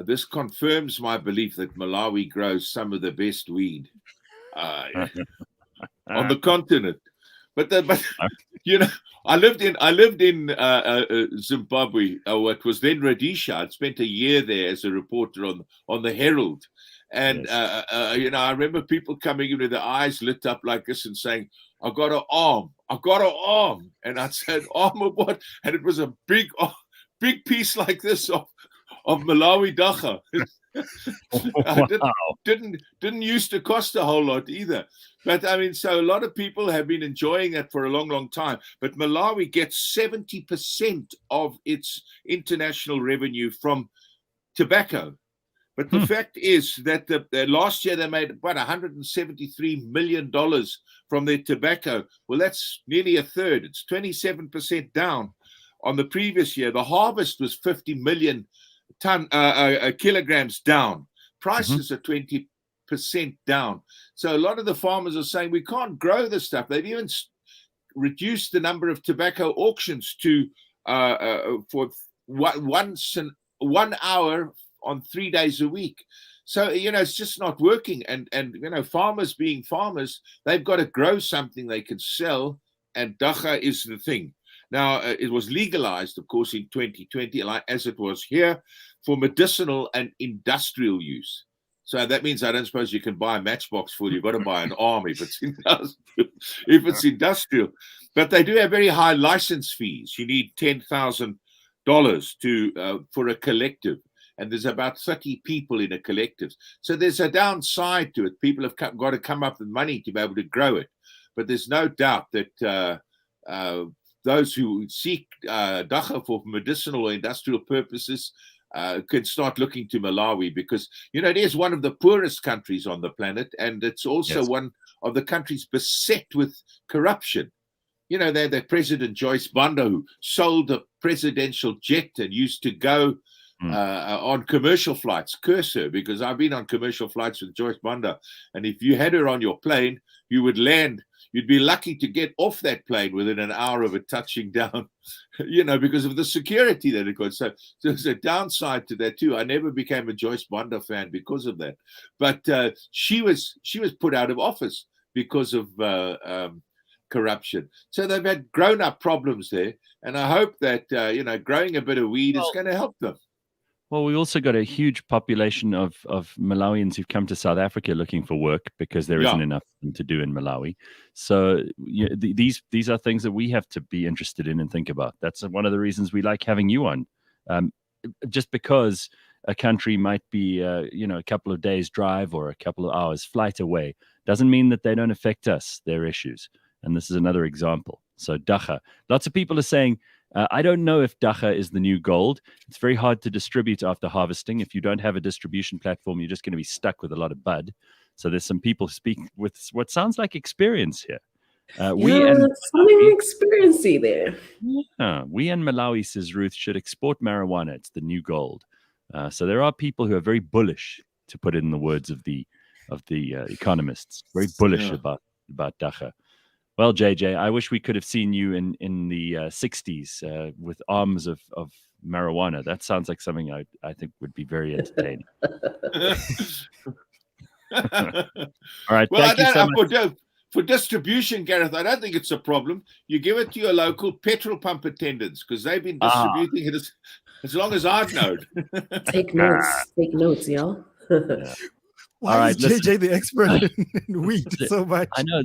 E: this confirms my belief that Malawi grows some of the best weed on the continent. But I lived in Zimbabwe, what was then Rhodesia. I'd spent a year there as a reporter on the Herald, and yes. I remember people coming in with their eyes lit up like this and saying, "I got an arm, and I'd say, "An arm of what?" And it was a big piece like this of Malawi dacha. Didn't used to cost a whole lot either. But I mean, so a lot of people have been enjoying it for a long, long time. But Malawi gets 70% of its international revenue from tobacco. But the fact is that the last year they made about $173 million from their tobacco. Well, that's nearly a third. It's 27% down on the previous year. The harvest was 50 million kilograms down. Prices are 20% down. So a lot of the farmers are saying we can't grow this stuff. They've even reduced the number of tobacco auctions to for 1 hour on 3 days a week. So it's just not working. And farmers being farmers, they've got to grow something they can sell, and dacha is the thing. Now, it was legalized, of course, in 2020, as it was here, for medicinal and industrial use. So that means I don't suppose you can buy a matchbox full. You've got to buy an arm if it's industrial. But they do have very high license fees. You need $10,000 for a collective. And there's about 30 people in a collective. So there's a downside to it. People have got to come up with money to be able to grow it. But there's no doubt that those who seek dacha for medicinal or industrial purposes can start looking to Malawi, because it is one of the poorest countries on the planet, and it's also one of the countries beset with corruption. That President Joyce Banda, who sold a presidential jet and used to go on commercial flights. Curse her, because I've been on commercial flights with Joyce Banda, and if you had her on your plane, you would land. You'd be lucky to get off that plane within an hour of it touching down, because of the security that it got. So there's a downside to that too. I never became a Joyce Banda fan because of that, but she was put out of office because of corruption. So they've had grown-up problems there, and I hope that growing a bit of weed is going to help them.
A: Well, we also got a huge population of Malawians who've come to South Africa looking for work because there isn't enough for them to do in Malawi. So these are things that we have to be interested in and think about. That's one of the reasons we like having you on. Just because a country might be, a couple of days drive or a couple of hours flight away doesn't mean that they don't affect us, their issues. And this is another example. So dagga. Lots of people are saying, I don't know if dagga is the new gold. It's very hard to distribute after harvesting. If you don't have a distribution platform, you're just going to be stuck with a lot of bud. So there's some people speaking with what sounds like experience here.
C: Something experiencey there.
A: Yeah, we and Malawi, says Ruth, should export marijuana. It's the new gold. So there are people who are very bullish, to put it in the words of the economists, very bullish about dagga. Well, JJ, I wish we could have seen you in the 60s with arms of marijuana. That sounds like something I think would be very entertaining. All right.
E: Well,
A: thank you so much.
E: For distribution, Gareth, I don't think it's a problem. You give it to your local petrol pump attendants because they've been distributing it as long as I've known.
C: Take notes, y'all.
A: Yeah.
B: Why is JJ the expert in weed so much?
A: I know.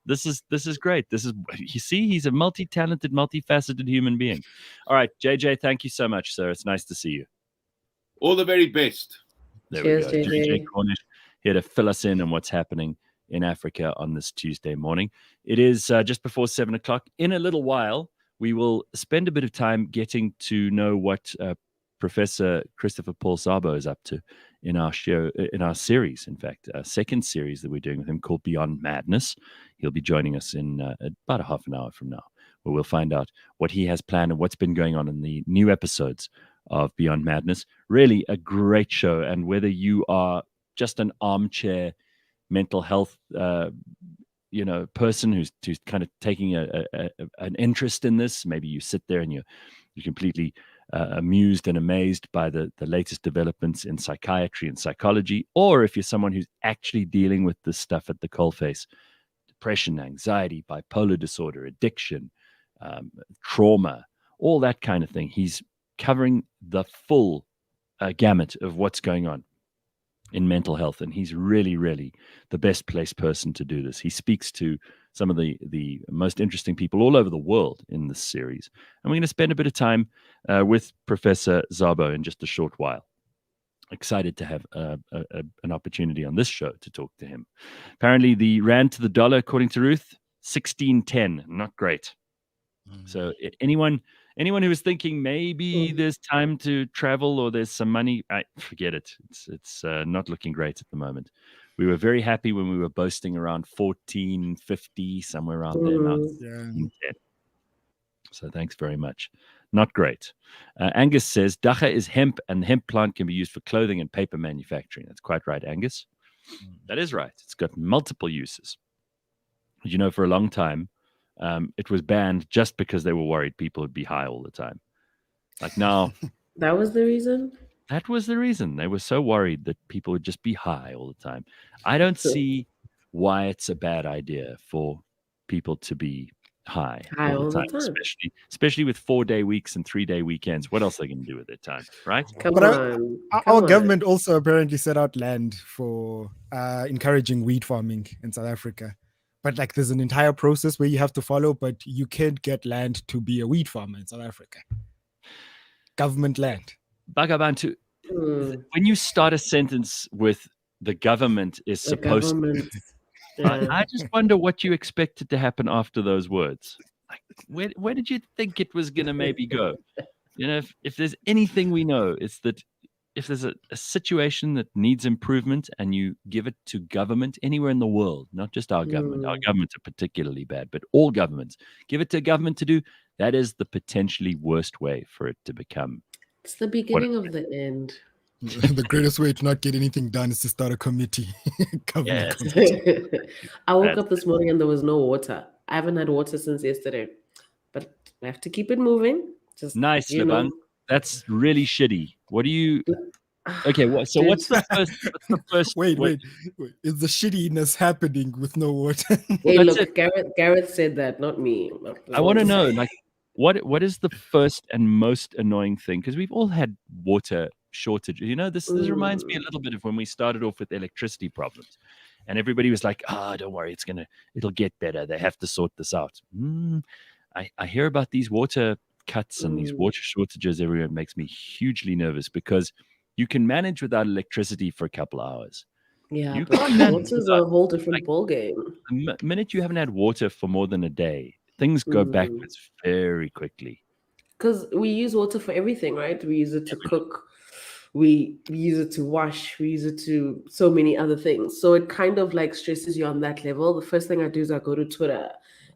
A: This is great. You see, he's a multi-talented, multifaceted human being. All right, JJ, thank you so much, sir. It's nice to see you.
E: All the very best.
A: There
C: Cheers,
A: we go.
C: JJ
A: Cornish here to fill us in on what's happening in Africa on this Tuesday morning. It is just before 7 o'clock. In a little while, we will spend a bit of time getting to know what Professor Christopher Paul Szabo is up to in our show, in our series, in fact, a second series that we're doing with him called Beyond Madness. He'll be joining us in about a half an hour from now, where we'll find out what he has planned and what's been going on in the new episodes of Beyond Madness. Really a great show. And whether you are just an armchair mental health person who's kind of taking an interest in this, maybe you sit there and you're completely amused and amazed by the latest developments in psychiatry and psychology, or if you're someone who's actually dealing with this stuff at the coalface, depression, anxiety, bipolar disorder, addiction, trauma, all that kind of thing. He's covering the full gamut of what's going on in mental health, and he's really, really the best placed person to do this. He speaks to some of the most interesting people all over the world in this series, and we're going to spend a bit of time with Professor Szabo in just a short while. Excited to have an opportunity on this show to talk to him. Apparently, the rand to the dollar, according to Ruth, 16.10. Not great. So anyone who is thinking maybe there's time to travel or there's some money, forget it. It's not looking great at the moment. We were very happy when we were boasting around 14.50, somewhere around there now. Yeah. So thanks very much. Not great. Angus says, dagga is hemp, and the hemp plant can be used for clothing and paper manufacturing. That's quite right, Angus. That is right. It's got multiple uses. You know, for a long time, it was banned just because they were worried people would be high all the time. Like now.
C: That was the reason?
A: That was the reason. They were so worried that people would just be high all the time. I don't see why it's a bad idea for people to be high all the time. Especially with 4-day weeks and 3-day weekends. What else are they going to do with their time, right?
B: Our government also apparently set out land for encouraging weed farming in South Africa. But like there's an entire process where you have to follow, but you can't get land to be a weed farmer in South Africa. Government land.
A: Bakh'abantu, when you start a sentence with the government is supposed to, I just wonder what you expected to happen after those words. Like, where did you think it was going to maybe go? You know, if there's anything we know, it's that if there's a situation that needs improvement and you give it to government anywhere in the world, not just our government, our governments are particularly bad, but all governments, give it to government to do, that is the potentially worst way for it to become
C: It's the beginning of the end.
B: The greatest way to not get anything done is to start a committee.
A: Yes.
C: I woke up this morning and there was no water. I haven't had water since yesterday, but I have to keep it moving. Just
A: Nice, Levan. That's really shitty. What do you? Okay, what's the first?
B: Wait. Is the shittiness happening with no water?
C: Hey, look, Gareth said that, not me.
A: I want to know, like, what is the first and most annoying thing? Because we've all had water shortage. You know, this reminds me a little bit of when we started off with electricity problems, and everybody was like, don't worry, it'll get better. They have to sort this out. I hear about these water cuts and these water shortages everywhere. It makes me hugely nervous because you can manage without electricity for a couple of hours.
C: Yeah, but water's a whole different ballgame.
A: The minute you haven't had water for more than a day, things go backwards very quickly.
C: Because we use water for everything, right? We use it to cook. We use it to wash. We use it to so many other things. So it kind of like stresses you on that level. The first thing I do is I go to Twitter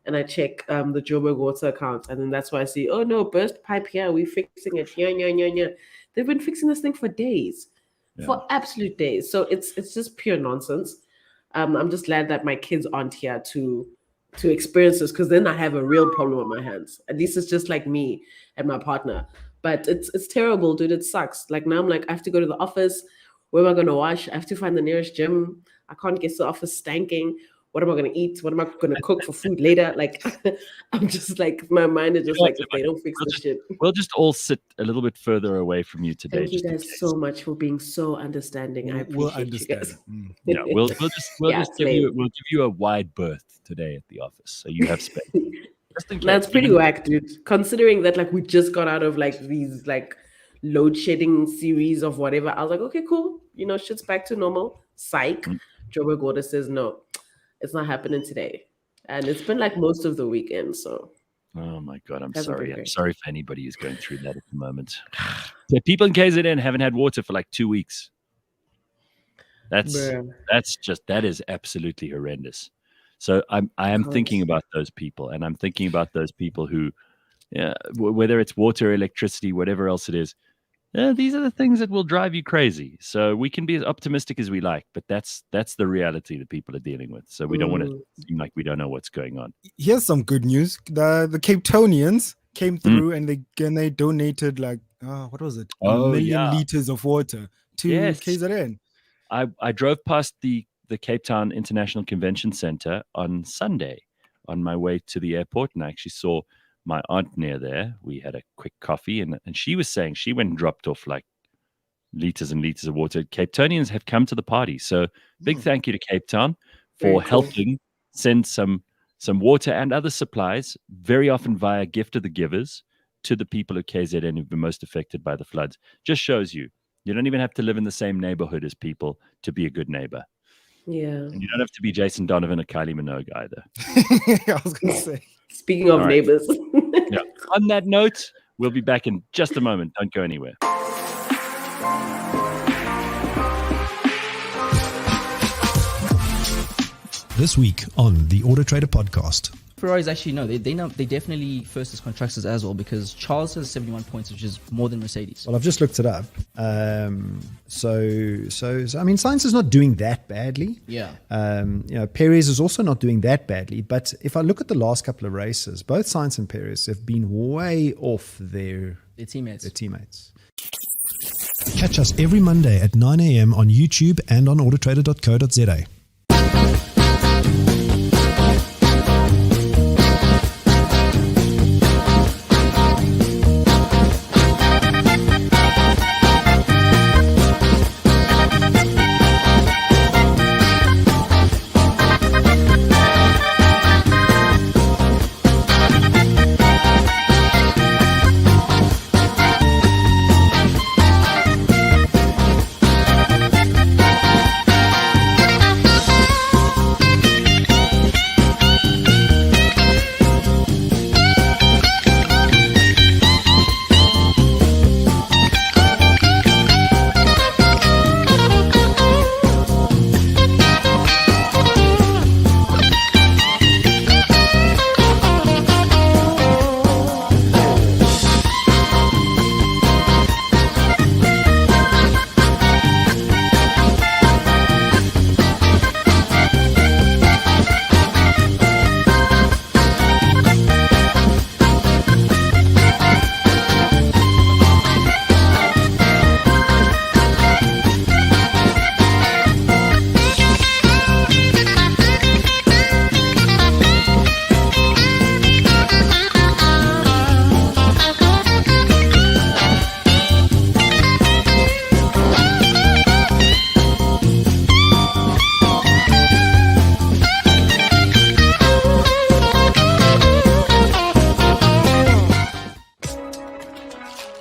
C: and I check the Joburg water account. And then that's why I see, oh no, burst pipe here. We're fixing it. Yeah. They've been fixing this thing for days, for absolute days. So it's just pure nonsense. I'm just glad that my kids aren't here to experience this, because then I have a real problem on my hands. At least it's just like me and my partner. But it's terrible, dude. It sucks. Like now I'm like, I have to go to the office. Where am I going to wash? I have to find the nearest gym. I can't get to the office stanking. What am I going to eat? What am I going to cook for food later? Like, I'm just like, my mind is just like, if they don't fix this shit.
A: We'll just all sit a little bit further away from you today.
C: Thank you guys so much for being so understanding. I appreciate you guys.
A: Yeah, we'll just give you a wide berth today at the office, so you have space.
C: That's pretty whack, dude. Considering that, like, we just got out of like these like load shedding series of whatever. I was like, okay, cool. You know, shit's back to normal. Psych. Joburg Water says no. It's not happening today. And it's been like most of the weekend. So,
A: oh my God, I'm sorry. I'm sorry for anybody who's going through that at the moment. Yeah, people in KZN haven't had water for like 2 weeks. That is absolutely horrendous. So I am thinking about those people, and I'm thinking about those people who, whether it's water, electricity, whatever else it is, these are the things that will drive you crazy. So we can be as optimistic as we like, but that's the reality that people are dealing with. So we don't want to seem like we don't know what's going on.
B: Here's some good news. The Cape Townians came through and they donated like, what was it? 1 million liters of water to KZN.
A: I drove past the Cape Town International Convention Center on Sunday on my way to the airport, and I actually saw my aunt near there. We had a quick coffee, and she was saying she went and dropped off like liters and liters of water. Cape Townians have come to the party. So big thank you to Cape Town for helping send some water and other supplies, very often via gift of the givers, to the people of KZN who've been most affected by the floods. Just shows you don't even have to live in the same neighborhood as people to be a good neighbor.
C: Yeah.
A: And you don't have to be Jason Donovan or Kylie Minogue either.
B: I was going to say.
C: Speaking of neighbors.
A: On that note, we'll be back in just a moment. Don't go anywhere.
F: This week on the Autotrader podcast.
G: Ferraris actually, no, they definitely first as constructors as well, because Charles has 71 points, which is more than Mercedes.
F: Well, I've just looked it up. So I mean, Sainz is not doing that badly.
G: Yeah.
F: Perez is also not doing that badly. But if I look at the last couple of races, both Sainz and Perez have been way off their teammates. Catch us every Monday at 9 a.m. on YouTube and on autotrader.co.za.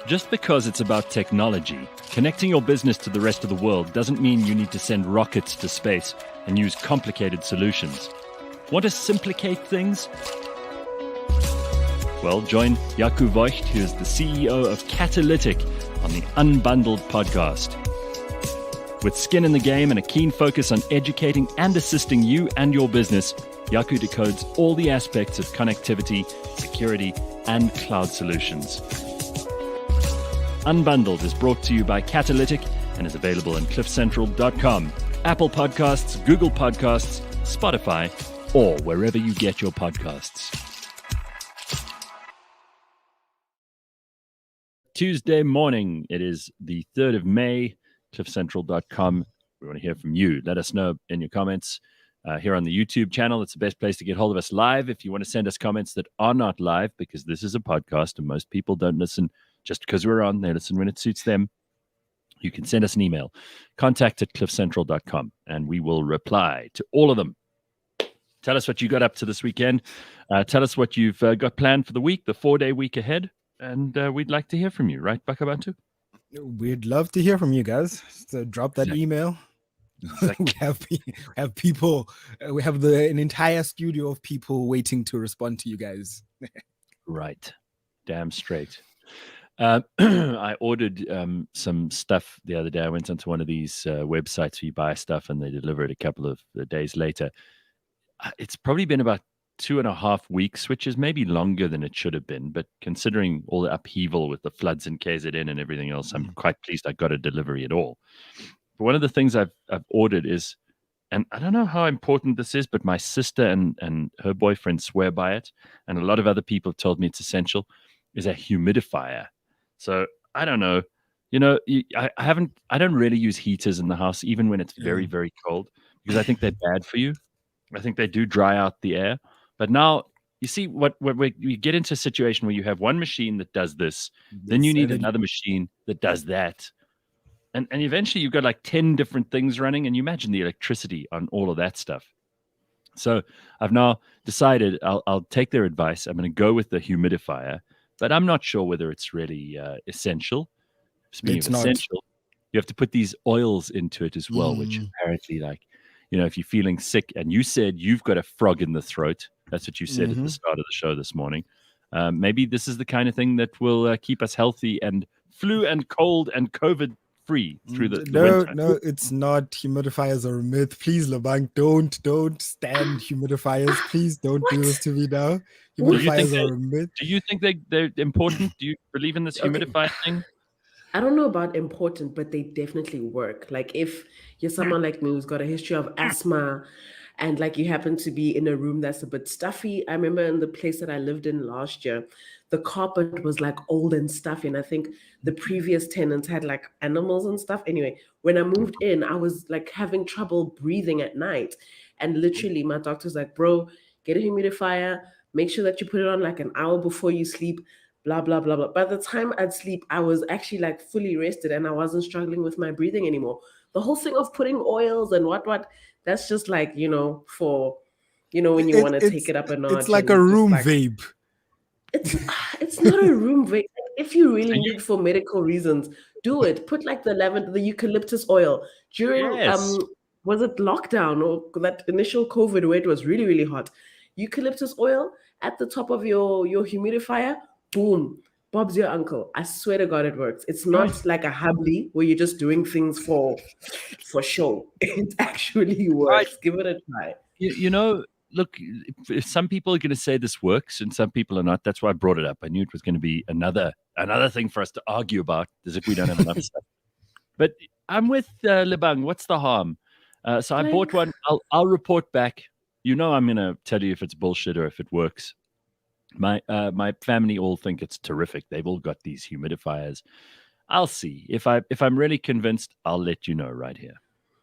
A: Just because it's about technology, connecting your business to the rest of the world doesn't mean you need to send rockets to space and use complicated solutions. Want to simplicate things? Well, join Jaco Voigt, who is the CEO of Catalytic, on the Unbundled podcast. With skin in the game and a keen focus on educating and assisting you and your business, Jaco decodes all the aspects of connectivity, security, and cloud solutions. Unbundled is brought to you by Catalytic and is available on cliffcentral.com, Apple Podcasts, Google Podcasts, Spotify, or wherever you get your podcasts. Tuesday morning, it is the 3rd of May, cliffcentral.com. We want to hear from you. Let us know in your comments here on the YouTube channel. It's the best place to get hold of us live. If you want to send us comments that are not live, because this is a podcast and most people don't listen just because we're on, they listen when it suits them. You can send us an email, contact@cliffcentral.com, and we will reply to all of them. Tell us what you got up to this weekend. Tell us what you've got planned for the week, the 4-day week ahead, and we'd like to hear from you, right, Bakh'abantu?
B: We'd love to hear from you guys. So drop that email.
A: Exactly.
B: we have people. We have an entire studio of people waiting to respond to you guys.
A: Right. Damn straight. I ordered some stuff the other day. I went onto one of these websites where you buy stuff and they deliver it a couple of days later. It's probably been about 2.5 weeks, which is maybe longer than it should have been. But considering all the upheaval with the floods in KZN and everything else, I'm quite pleased I got a delivery at all. But one of the things I've ordered is, and I don't know how important this is, but my sister and her boyfriend swear by it, and a lot of other people have told me it's essential, is a humidifier. So I don't know, I don't really use heaters in the house, even when it's very, very cold, because I think they're bad for you. I think they do dry out the air. But now you see you get into a situation where you have one machine that does this, then you need another machine that does that. And eventually you've got like 10 different things running, and you imagine the electricity on all of that stuff. So I've now decided I'll take their advice. I'm going to go with the humidifier, but I'm not sure whether it's really essential. Speaking of essential, you have to put these oils into it as well, which apparently, like, if you're feeling sick, and you said you've got a frog in the throat, that's what you said at the start of the show this morning. Maybe this is the kind of thing that will keep us healthy and flu and cold and COVID free through the winter.
B: No, it's not. Humidifiers are a myth. Please, Labang, don't stand humidifiers. Please don't do this to me now. Humidifiers are a myth.
A: Do you think they're important? Do you believe in this humidifier thing?
C: I don't know about important, but they definitely work. Like if you're someone like me who's got a history of asthma and like you happen to be in a room that's a bit stuffy. I remember in the place that I lived in last year, the carpet was like old and stuffy. And I think the previous tenants had like animals and stuff. Anyway, when I moved in, I was like having trouble breathing at night. And literally my doctor's like, bro, get a humidifier. Make sure that you put it on like an hour before you sleep. Blah, blah, blah, blah. By the time I'd sleep, I was actually like fully rested and I wasn't struggling with my breathing anymore. The whole thing of putting oils and what, that's just like, for, when you want to take it up a notch.
B: It's like a room vape.
C: It's not a room vape. If you really need for medical reasons, do it. Put like the eucalyptus oil during, was it lockdown or that initial COVID where it was really, really hot? Eucalyptus oil at the top of your humidifier. Boom, Bob's your uncle. I swear to God, it works. It's not like a hubbly where you're just doing things for show. It actually works. Right. Give it a try.
A: Look, some people are going to say this works and some people are not. That's why I brought it up. I knew it was going to be another thing for us to argue about, as if we don't have enough stuff. But I'm with Lebang. What's the harm? So I bought one. I'll report back. I'm going to tell you if it's bullshit or if it works. My family all think it's terrific. They've all got these humidifiers. I'll see. If I'm really convinced, I'll let you know right here.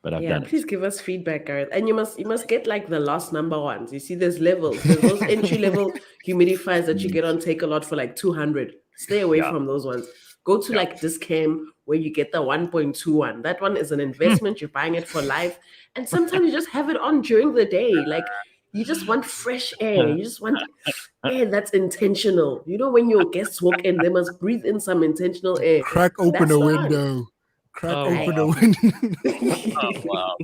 A: But I've done it.
C: Please give us feedback, Gareth. And you must get like the last number ones. You see, there's levels. There's those entry level humidifiers that you get on Take a Lot for like 200. Stay away from those ones. Go to like Discam where you get the 1.21. That one is an investment. You're buying it for life. And sometimes you just have it on during the day. Like You just want fresh air. You just want air that's intentional. You know, when your guests walk in, they must breathe in some intentional air.
B: Crack open
C: That's
B: a
C: the
B: window. Crack open a
A: wow.
B: window.
A: Oh, wow.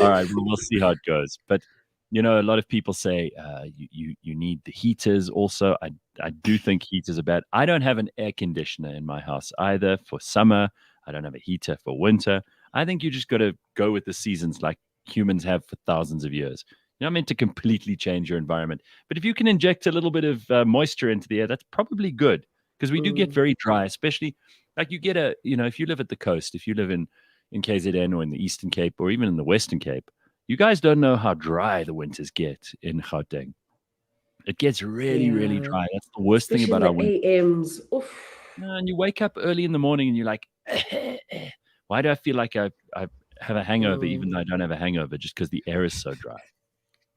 A: All right, well, we'll see how it goes. But you know, a lot of people say you need the heaters. Also, I do think heaters are bad. I don't have an air conditioner in my house either for summer. I don't have a heater for winter. I think you just got to go with the seasons like humans have for thousands of years. You're not meant to completely change your environment, but if you can inject a little bit of moisture into the air, that's probably good, because we do get very dry, especially like you get if you live at the coast, if you live in KZN or in the Eastern Cape or even in the Western Cape, you guys don't know how dry the winters get in Gauteng. It gets really, really dry. That's the worst thing about our winter.
C: AMs. Oof.
A: And you wake up early in the morning and you're like, why do I feel like I have a hangover even though I don't have a hangover, just because the air is so dry?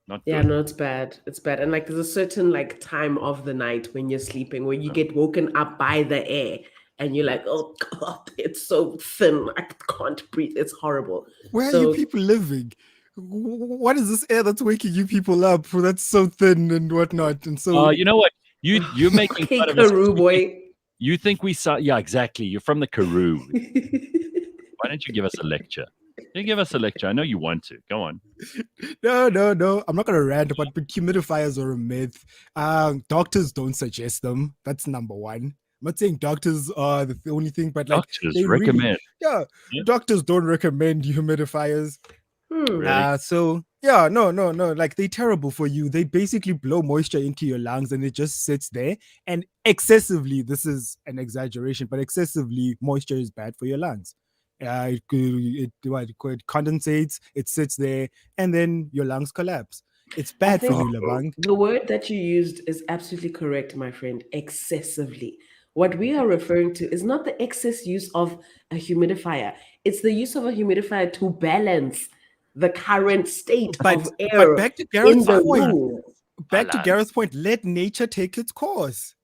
A: Not good.
C: No, it's bad. It's bad. And like there's a certain like time of the night when you're sleeping where you get woken up by the air and you're like, oh God, it's so thin. I can't breathe. It's horrible.
B: Where are you people living? What is this air that's waking you people up? That's so thin and whatnot. And so
A: you know what? You're making fun of us.
C: Karoo boy.
A: You think we saw? Yeah, exactly. You're from the Karoo. Why don't you give us a lecture? You give us a lecture. I know you want to. Go on.
B: No. I'm not going to rant about, but humidifiers are a myth. Doctors don't suggest them. That's number one. I'm not saying doctors are the only thing, but like
A: doctors recommend.
B: Yeah, doctors don't recommend humidifiers.
A: Really?
B: So yeah, no. Like they're terrible for you. They basically blow moisture into your lungs and it just sits there. And excessively, this is an exaggeration, but excessively moisture is bad for your lungs. It condensates, it sits there, and then your lungs collapse. It's bad for you, Lebang.
C: The word that you used is absolutely correct, my friend. Excessively. What we are referring to is not the excess use of a humidifier. It's the use of a humidifier to balance the current state of air
B: but back to Gareth's
C: in the
B: point.
C: room.
B: To Gareth's point, let nature take its course.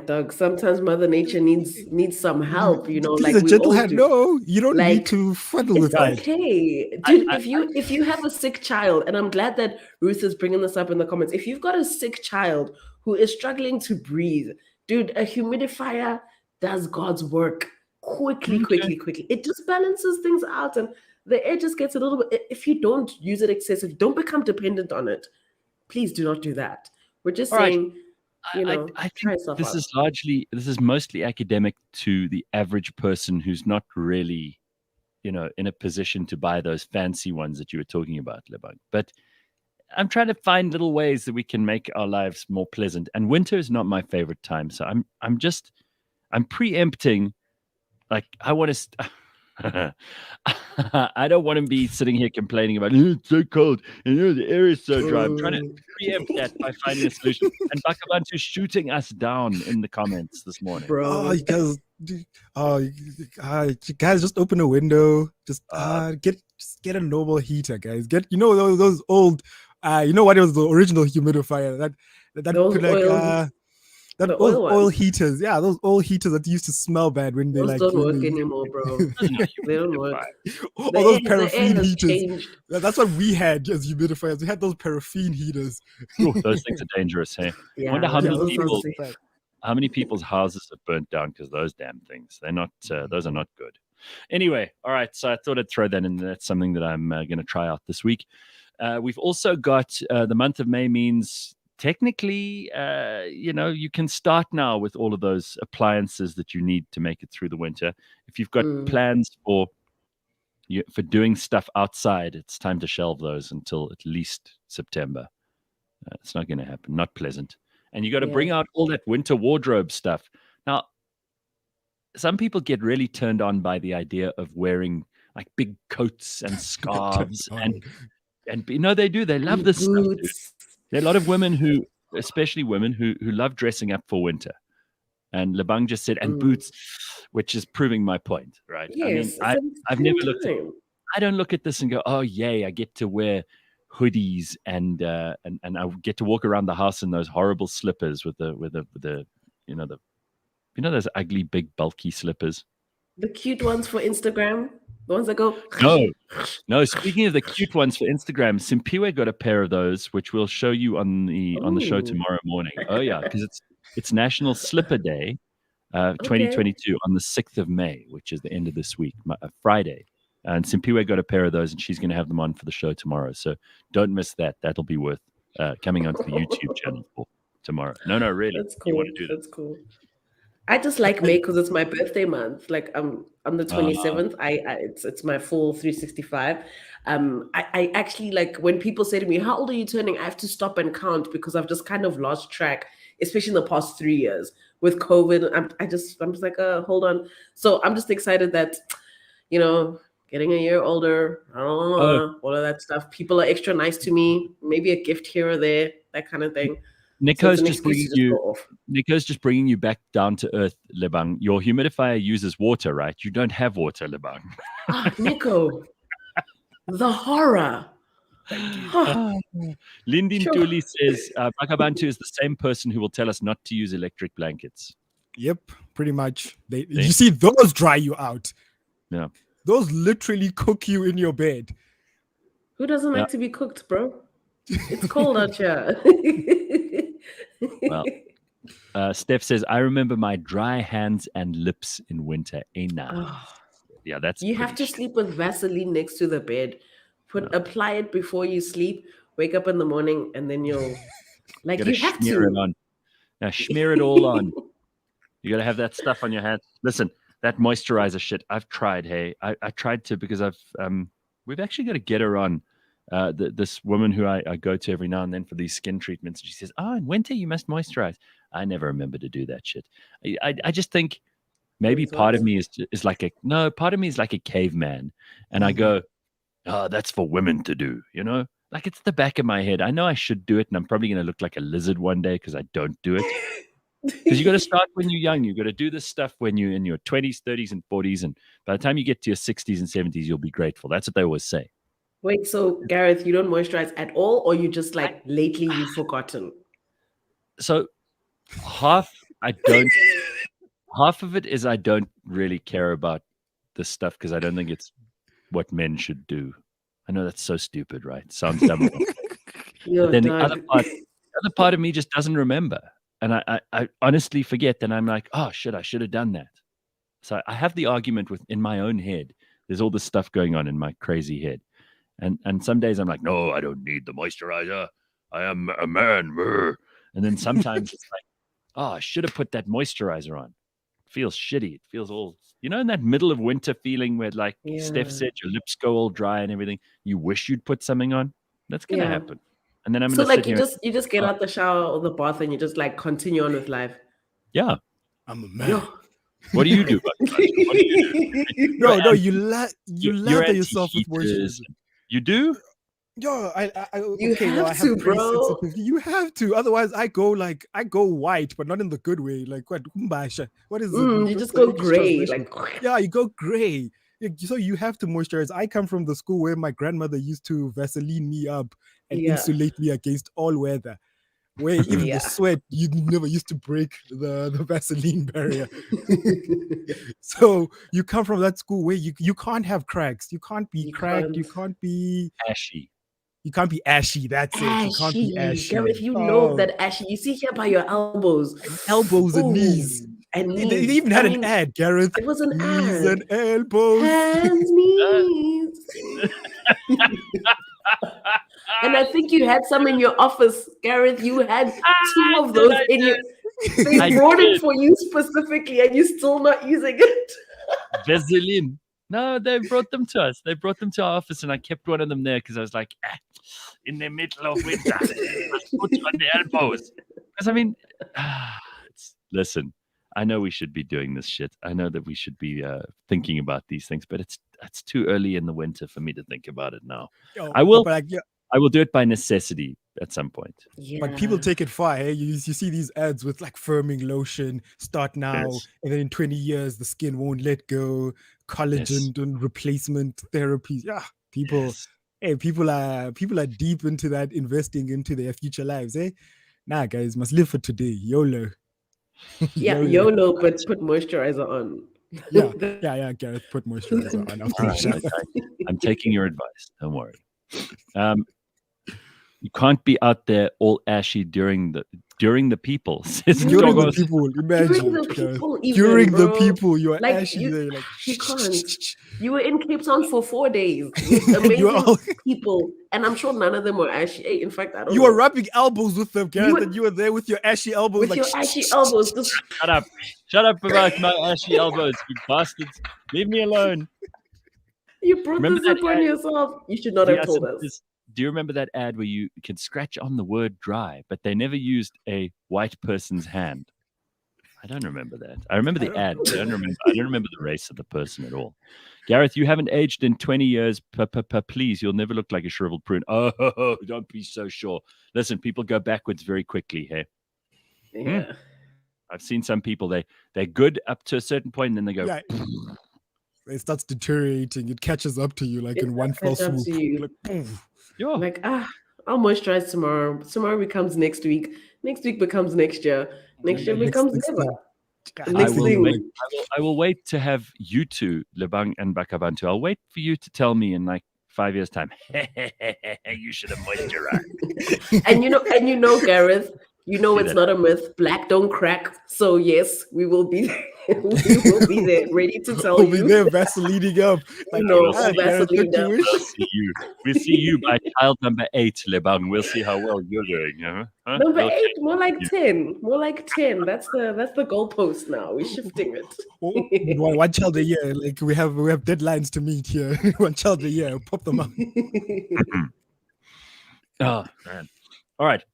C: Dog. Sometimes Mother Nature needs some help, you know.
B: Please,
C: like
B: a gentle hand. No, you don't need to fuddle with that.
C: Okay, dude. If you have a sick child, and I'm glad that Ruth is bringing this up in the comments. If you've got a sick child who is struggling to breathe, dude, a humidifier does God's work quickly. It just balances things out, and the air just gets a little bit. If you don't use it excessively, don't become dependent on it. Please do not do that. We're just saying.
A: I think this is mostly academic to the average person who's not really, in a position to buy those fancy ones that you were talking about, Lebang. But I'm trying to find little ways that we can make our lives more pleasant. And winter is not my favorite time, so I'm preempting. Like I want to. I don't want to be sitting here complaining about it's so cold and the air is so dry. I'm trying to preempt that by finding a solution. And Bakh'abantu shooting us down in the comments this morning.
B: Bro, you guys just open a window. Just get a normal heater, guys. Get those old. What was the original humidifier that
C: those
B: put like oil heaters, those oil heaters that used to smell bad when they
C: don't work anymore, bro. They don't work.
B: All those paraffin heaters. That's what we had as humidifiers. We had those paraffin heaters.
A: Ooh, those things are dangerous, hey? I wonder how many people's houses have burnt down because those damn things. They're not. Those are not good. Anyway, all right. So I thought I'd throw that in. That's something that I'm going to try out this week. We've also got the month of May means. Technically, you can start now with all of those appliances that you need to make it through the winter. If you've got plans for doing stuff outside, it's time to shelve those until at least September. It's not going to happen. Not pleasant. And you got to bring out all that winter wardrobe stuff. Now, some people get really turned on by the idea of wearing like big coats and scarves and they do. They love this stuff. Dude. There are a lot of women especially women who love dressing up for winter. And Lebang just said, and boots, which is proving my point, right?
C: Yes,
A: I've never looked at it. I don't look at this and go, oh, yay, I get to wear hoodies and I get to walk around the house in those horrible slippers with the those ugly, big, bulky slippers.
C: The cute ones for Instagram. The ones that go.
A: No. Speaking of the cute ones for Instagram, Simpiwe got a pair of those, which we'll show you on the show tomorrow morning. Oh yeah, because it's National Slipper Day, 2022 on the 6th of May, which is the end of this week, Friday. And Simpiwe got a pair of those, and she's going to have them on for the show tomorrow. So don't miss that. That'll be worth coming onto the YouTube channel for tomorrow. No, really.
C: That's cool.
A: You want to do that.
C: That's cool. I just like May because it's my birthday month. Like on the 27th, it's my full 365. I actually, like, when people say to me, "How old are you turning?" I have to stop and count because I've just kind of lost track, especially in the past 3 years with COVID. I'm just like, hold on. So I'm just excited that, getting a year older, all of that stuff. People are extra nice to me. Maybe a gift here or there, that kind of thing.
A: Nico's just bringing you back down to earth, Lebang. Your humidifier uses water, right? You don't have water, Lebang.
C: Nico, the horror.
A: Lindin Tuli says Bakh'abantu is the same person who will tell us not to use electric blankets.
B: Yep, pretty much. You see, those dry you out.
A: Yeah.
B: Those literally cook you in your bed.
C: Who doesn't like to be cooked, bro? It's cold out here.
A: Well, Steph says, I remember my dry hands and lips in winter. Yeah, that's
C: you have to sleep with Vaseline next to the bed. Apply it before you sleep. Wake up in the morning, and then you'll you have to
A: smear it on. Now smear it all on. You got to have that stuff on your hands. Listen, that moisturizer shit. I've tried. Hey, I tried to because we've actually got to get her on. This woman who I go to every now and then for these skin treatments, she says, in winter you must moisturize. I never remember to do that shit. I just think maybe part of me is like a caveman, and I go, that's for women to do, like it's the back of my head. I know I should do it, and I'm probably going to look like a lizard one day because I don't do it. Because you got to start when you're young. You got to do this stuff when you're in your 20s, 30s, and 40s, and by the time you get to your 60s and 70s, you'll be grateful. That's what they always say.
C: Wait, so Gareth, you don't moisturize at all, or you just lately you've forgotten?
A: So half of it is I don't really care about this stuff because I don't think it's what men should do. I know that's so stupid, right? Sounds dumb. But then the other part of me just doesn't remember. And I honestly forget. Then I'm like, oh shit, I should have done that. So I have the argument in my own head. There's all this stuff going on in my crazy head. And some days I'm like, no, I don't need the moisturizer. I am a man. And then sometimes it's like, oh, I should have put that moisturizer on. It feels shitty. It feels all, in that middle of winter feeling where Steph said, your lips go all dry and everything. You wish you'd put something on. That's going to happen. And then I'm going to sit here.
C: You just get out the shower or the bath and you just continue on with life.
A: Yeah.
B: I'm a man.
A: What do you do?
B: No, you lather yourself with moisturizer.
A: You do?
B: Yo, I
C: have to, bro.
B: You have to. Otherwise, I go white, but not in the good way. Like what? What is it?
C: You just go gray.
B: Yeah, you go gray. So you have to moisturize. I come from the school where my grandmother used to Vaseline me up and insulate me against all weather. Where even the sweat, you never used to break the Vaseline barrier. So you come from that school where you can't have cracks. You can't be cracked. You can't be
A: ashy.
B: You can't be ashy. That's it. You can't be ashy.
C: Gareth, you know that ashy. You see here by your elbows.
B: And knees.
C: And
B: they even had an ad, Gareth.
C: It was an
B: knees
C: ad.
B: and elbows.
C: Hands, knees. And I think you had some in your office, Gareth. You had 2 of those in your. They brought it for you specifically, and you're still not using it.
A: Vaseline. No, they brought them to us. They brought them to our office, and I kept one of them there because I was like, in the middle of winter, let's put on the elbows. Because listen, I know we should be doing this shit. I know that we should be thinking about these things, but it's too early in the winter for me to think about it now. I will do it by necessity at some point.
B: Yeah. But people take it far. Hey? You see these ads with firming lotion, start now, and then in 20 years the skin won't let go. Collagen and replacement therapies. Yeah, people. Hey, people are deep into that, investing into their future lives. Eh? Nah, guys, must live for today. YOLO.
C: Yeah, YOLO, but put moisturizer on.
B: Yeah. Gareth, put moisturizer on after the shower.
A: I'm taking your advice. Don't worry. You can't be out there all ashy during the people.
B: During the people, imagine. During the people, you are
C: like,
B: ashy there. Like,
C: you can't. You were in Cape Town for 4 days with amazing people, and I'm sure none of them were ashy. Hey, in fact, I don't.
B: You were rubbing elbows with them, Gareth, and you were there with your ashy elbows.
C: With
B: like,
C: your ashy elbows. Just...
A: Shut up about my ashy elbows, you bastards. Leave me alone.
C: You brought this upon yourself. You should not have told us.
A: Do you remember that ad where you can scratch on the word dry, but they never used a white person's hand? I don't remember that. I remember the ad. I don't remember the race of the person at all. Gareth, you haven't aged in 20 years. Please, you'll never look like a shriveled prune. Oh, don't be so sure. Listen, people go backwards very quickly here.
C: Yeah.
B: I've
A: seen some people, they're good up to a certain point, and then they go... Yeah.
B: It starts deteriorating. It catches up to you like in one fell swoop.
C: Like, I'll moisturize tomorrow. Tomorrow becomes next week. Next week becomes next year. Next year becomes never.
A: I will wait to have you two, Lebang and Bakh'abantu. I'll wait for you to tell me in like 5 years' time. You should have moisturized.
C: and you know, Gareth. You know it's not a myth. Black don't crack. So yes, we will be there. We will be there, ready to tell you.
B: We'll be there, Vaselining up.
C: Like, no, Vaseline up.
A: We'll see you by child number 8, Lebang. We'll see how well you're doing. Huh?
C: Number 8, more like 10. More like 10. That's the goalpost now. We're shifting it.
B: One child a year. Like we have deadlines to meet here. One child a year. Pop them up.
A: Oh man. All right.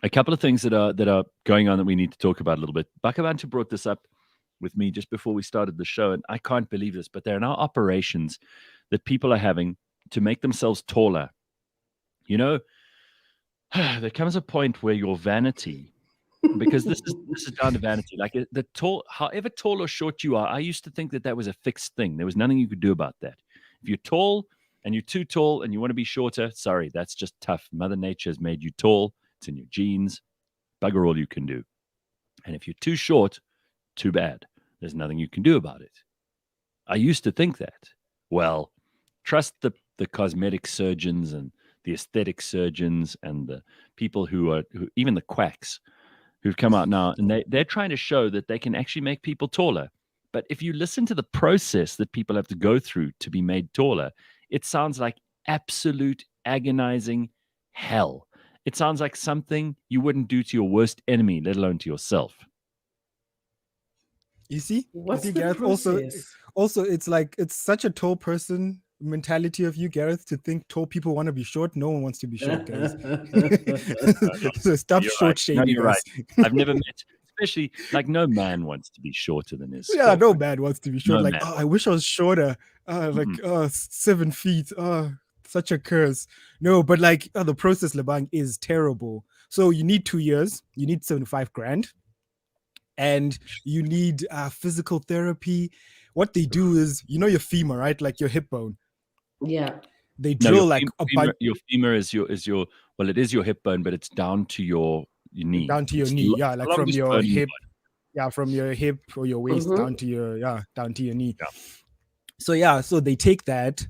A: A couple of things that are going on that we need to talk about a little bit. Bakh'abantu brought this up with me just before we started the show, and I can't believe this, but there are now operations that people are having to make themselves taller. You know, there comes a point where your vanity, because this is down to vanity. Like the tall, however tall or short you are, I used to think that was a fixed thing. There was nothing you could do about that. If you're tall and you're too tall and you want to be shorter, sorry, that's just tough. Mother Nature has made you tall. It's in your genes. Bugger all you can do. And if you're too short, too bad. There's nothing you can do about it. I used to think that. Well, trust the cosmetic surgeons and the aesthetic surgeons and the people who even the quacks who've come out now, and they're trying to show that they can actually make people taller. But if you listen to the process that people have to go through to be made taller, it sounds like absolute agonizing hell. It sounds like something you wouldn't do to your worst enemy, let alone to yourself.
B: You see?
C: What's the
B: Gareth?
C: process?
B: Also, it's like it's such a tall person mentality of you, Gareth, to think tall people want to be short. No one wants to be short, guys. So stop short shaming.
A: No, you're right. I've never met, especially like no man wants to be shorter than his.
B: Yeah, no man wants to be short.
A: No
B: like,
A: man.
B: oh, I wish I was shorter. 7 feet. Oh, such a curse. No, but like the process, Lebang, is terrible. So you need 2 years. You need 75 grand. And you need physical therapy. What they do is, you know, your femur, right? Like your hip bone.
C: Yeah.
B: They drill
A: your femur is your well, it is your hip bone, but it's down to your knee.
B: Down to your knee, yeah, like from your hip. Yeah, from your hip or your waist down to your knee.
A: Yeah.
B: So they take that,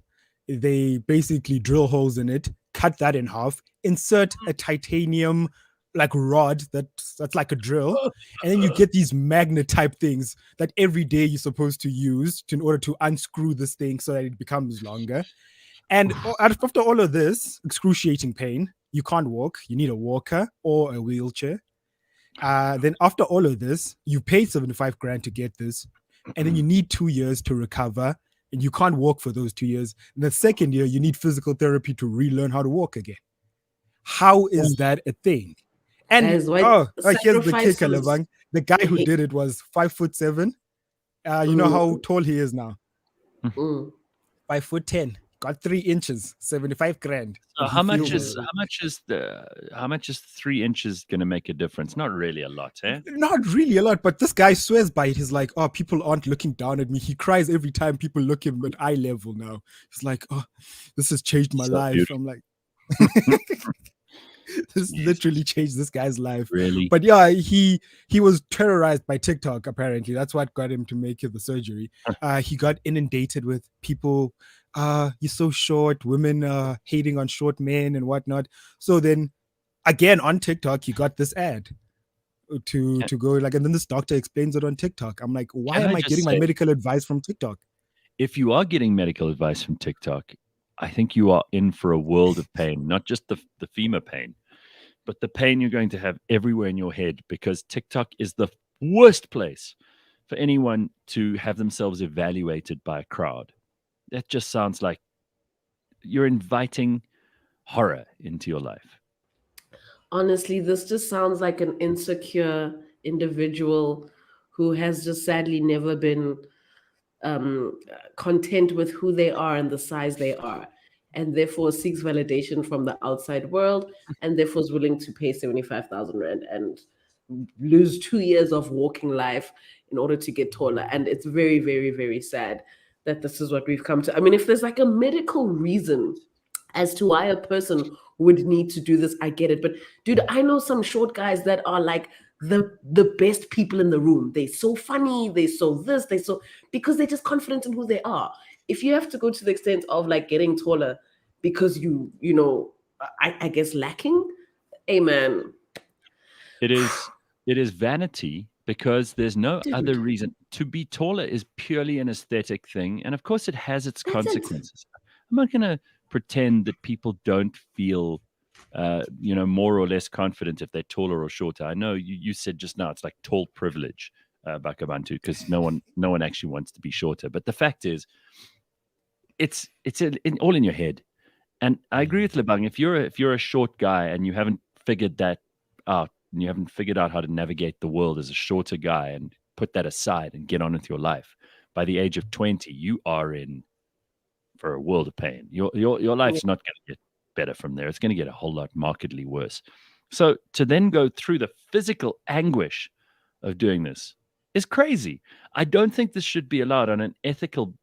B: they basically drill holes in it, cut that in half, insert a titanium like rod that's like a drill, and then you get these magnet type things that every day you're supposed to use in order to unscrew this thing so that it becomes longer. And after all of this excruciating pain, you can't walk, you need a walker or a wheelchair. Then after all of this, you pay 75 grand to get this, and then you need 2 years to recover, and you can't walk for those 2 years. In the second year, you need physical therapy to relearn how to walk again. How is that a thing? And here's the kicker, Lebang. The guy who did it was 5'7". You know how tall he is now? 5'10". Got 3 inches, 75 grand.
A: So how much is 3 inches going to make a difference? Not really a lot, eh?
B: Not really a lot, but this guy swears by it. He's like, oh, people aren't looking down at me. He cries every time people look at him at eye level now. He's like, oh, this has changed my life. Beautiful. I'm like, This literally changed this guy's life.
A: Really?
B: But yeah, he was terrorized by TikTok, apparently. That's what got him to make the surgery. He got inundated with people, you're so short, women hating on short men and whatnot. So then again on TikTok, he got this ad to go like, and then this doctor explains it on TikTok. I'm like, why am I getting my medical advice from TikTok?
A: If you are getting medical advice from TikTok, I think you are in for a world of pain, not just the femur pain, but the pain you're going to have everywhere in your head, because TikTok is the worst place for anyone to have themselves evaluated by a crowd. That just sounds like you're inviting horror into your life.
C: Honestly, this just sounds like an insecure individual who has just sadly never been content with who they are and the size they are, and therefore seeks validation from the outside world, and therefore is willing to pay 75,000 rand and lose 2 years of walking life in order to get taller. And it's very, very, very sad that this is what we've come to. I mean, if there's like a medical reason as to why a person would need to do this, I get it. But dude, I know some short guys that are like the best people in the room. They're so funny, they're so this, they're so, because they're just confident in who they are. If you have to go to the extent of like getting taller because you know, I guess lacking, amen.
A: It is vanity, because there's no other reason. To be taller is purely an aesthetic thing, and of course it has its consequences. I'm not going to pretend that people don't feel more or less confident if they're taller or shorter. I know you said just now it's like tall privilege, Bakh'abantu, because no one actually wants to be shorter. But the fact is, it's all in your head. And I agree with Lebang. If you're a short guy and you haven't figured that out, and you haven't figured out how to navigate the world as a shorter guy and put that aside and get on with your life, by the age of 20, you are in for a world of pain. Your life's not going to get better from there. It's going to get a whole lot markedly worse. So to then go through the physical anguish of doing this is crazy. I don't think this should be allowed on an ethical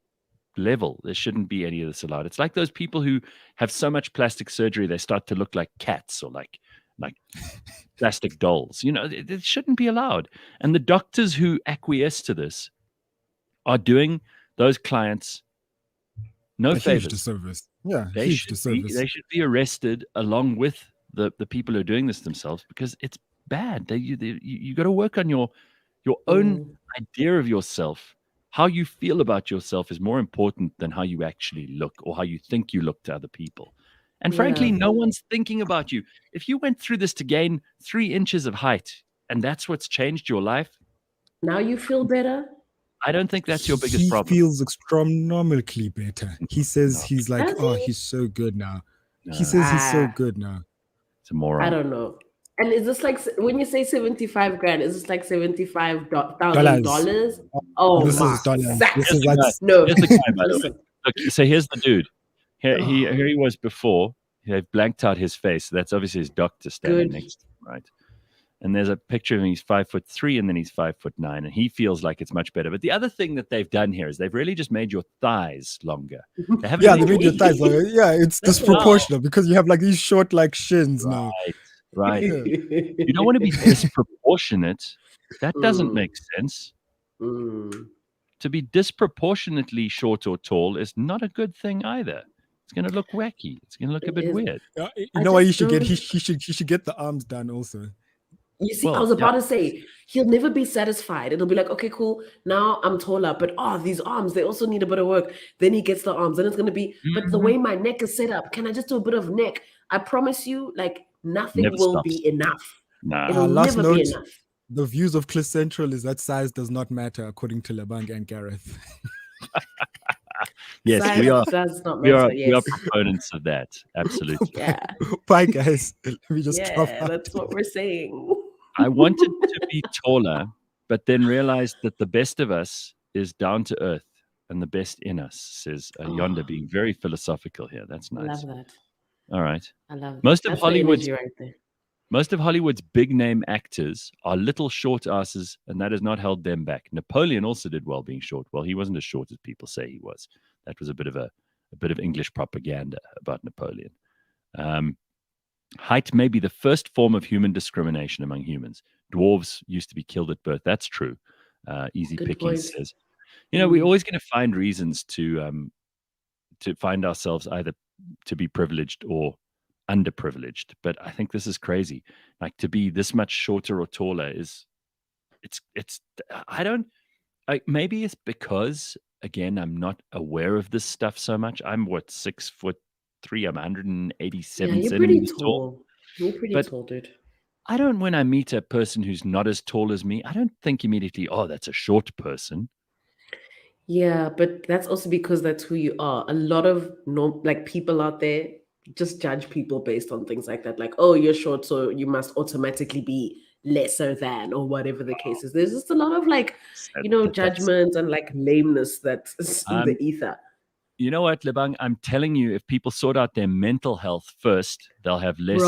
A: level. There shouldn't be any of this allowed. It's like those people who have so much plastic surgery they start to look like cats or like plastic dolls. It shouldn't be allowed. And the doctors who acquiesce to this are doing those clients no favors.
B: Disservice. Yeah,
A: they should be arrested along with the people who are doing this themselves, because it's bad. You got to work on your own idea of yourself. How you feel about yourself is more important than how you actually look or how you think you look to other people. And frankly, no one's thinking about you. If you went through this to gain 3 inches of height and that's what's changed your life,
C: now you feel better.
A: I don't think that's your biggest problem.
B: He feels astronomically better. He says he's like, he's so good now. No. He says he's so good now.
A: It's a moron.
C: I don't know. And is this like, when you say 75 grand, is this like $75,000? Oh,
B: this is dollars. This is like,
C: no.
A: Here's the guy, by the way. Look, so here's the dude. Here he was before. They've blanked out his face. That's obviously his doctor standing next to him, right? And there's a picture of him. He's 5'3", and then he's 5'9", and he feels like it's much better. But the other thing that they've done here is they've really just made your thighs longer. They
B: made your thighs longer. Yeah, it's disproportionate because you have like these short like shins now.
A: Right. You don't want to be disproportionate. That doesn't make sense. To be disproportionately short or tall is not a good thing either. It's going to look wacky. It's going to look a bit weird.
B: You know what he should get? He should get the arms done also.
C: You see, I was about to say, he'll never be satisfied. It'll be like, okay, cool. Now I'm taller, but these arms, they also need a bit of work. Then he gets the arms, and it's going to be, but the way my neck is set up, can I just do a bit of neck? I promise you, like, nothing will be enough.
A: Nah.
C: It'll never be enough.
B: The views of Cliff Central is that size does not matter, according to Lebang and Gareth.
A: Yes,
C: size
A: we are proponents of that. Absolutely.
C: Yeah.
B: Bye, guys. Let me just drop out.
C: That's what we're saying.
A: I wanted to be taller, but then realized that the best of us is down to earth, and the best in us, says Yonda, being very philosophical here. That's nice.
C: I love that.
A: All right.
C: I love that.
A: Most of Hollywood's big name actors are little short asses, and that has not held them back. Napoleon also did well being short. Well, he wasn't as short as people say he was. That was a bit of English propaganda about Napoleon. Height may be the first form of human discrimination among humans. Dwarves used to be killed at birth. That's true. Easy
C: Good
A: Pickings
C: point.
A: says, we're always going to find reasons to find ourselves either to be privileged or underprivileged. But I think this is crazy. Like, to be this much shorter or taller is, maybe it's because, again, I'm not aware of this stuff so much. I'm 6'3". I'm 187
C: Yeah, you're pretty
A: centimeters
C: tall. You're pretty tall, dude.
A: When I meet a person who's not as tall as me, I don't think immediately, oh, that's a short person.
C: Yeah, but that's also because that's who you are. A lot of people out there just judge people based on things like that. Like, oh, you're short, so you must automatically be lesser than, or whatever the case is. There's just a lot of judgment and lameness that's in the ether.
A: You know what, Lebang? I'm telling you, if people sort out their mental health first, they'll have less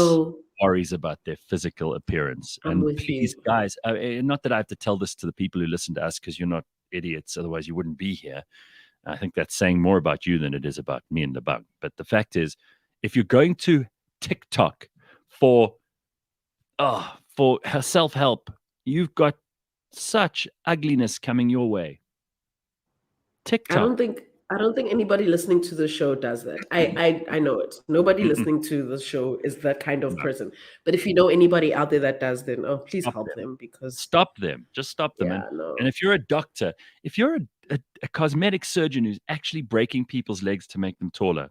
A: worries about their physical appearance.
C: I'm with
A: please,
C: you.
A: guys, not that I have to tell this to the people who listen to us, because you're not idiots, otherwise you wouldn't be here. I think that's saying more about you than it is about me and Lebang. But the fact is, if you're going to TikTok for self-help, you've got such ugliness coming your way. TikTok.
C: I don't think anybody listening to the show does that. I know it. Nobody listening to the show is that kind of person. But if you know anybody out there that does, then please help them, because
A: stop them. Just stop them.
C: Yeah,
A: and if you're a doctor, if you're a cosmetic surgeon who's actually breaking people's legs to make them taller,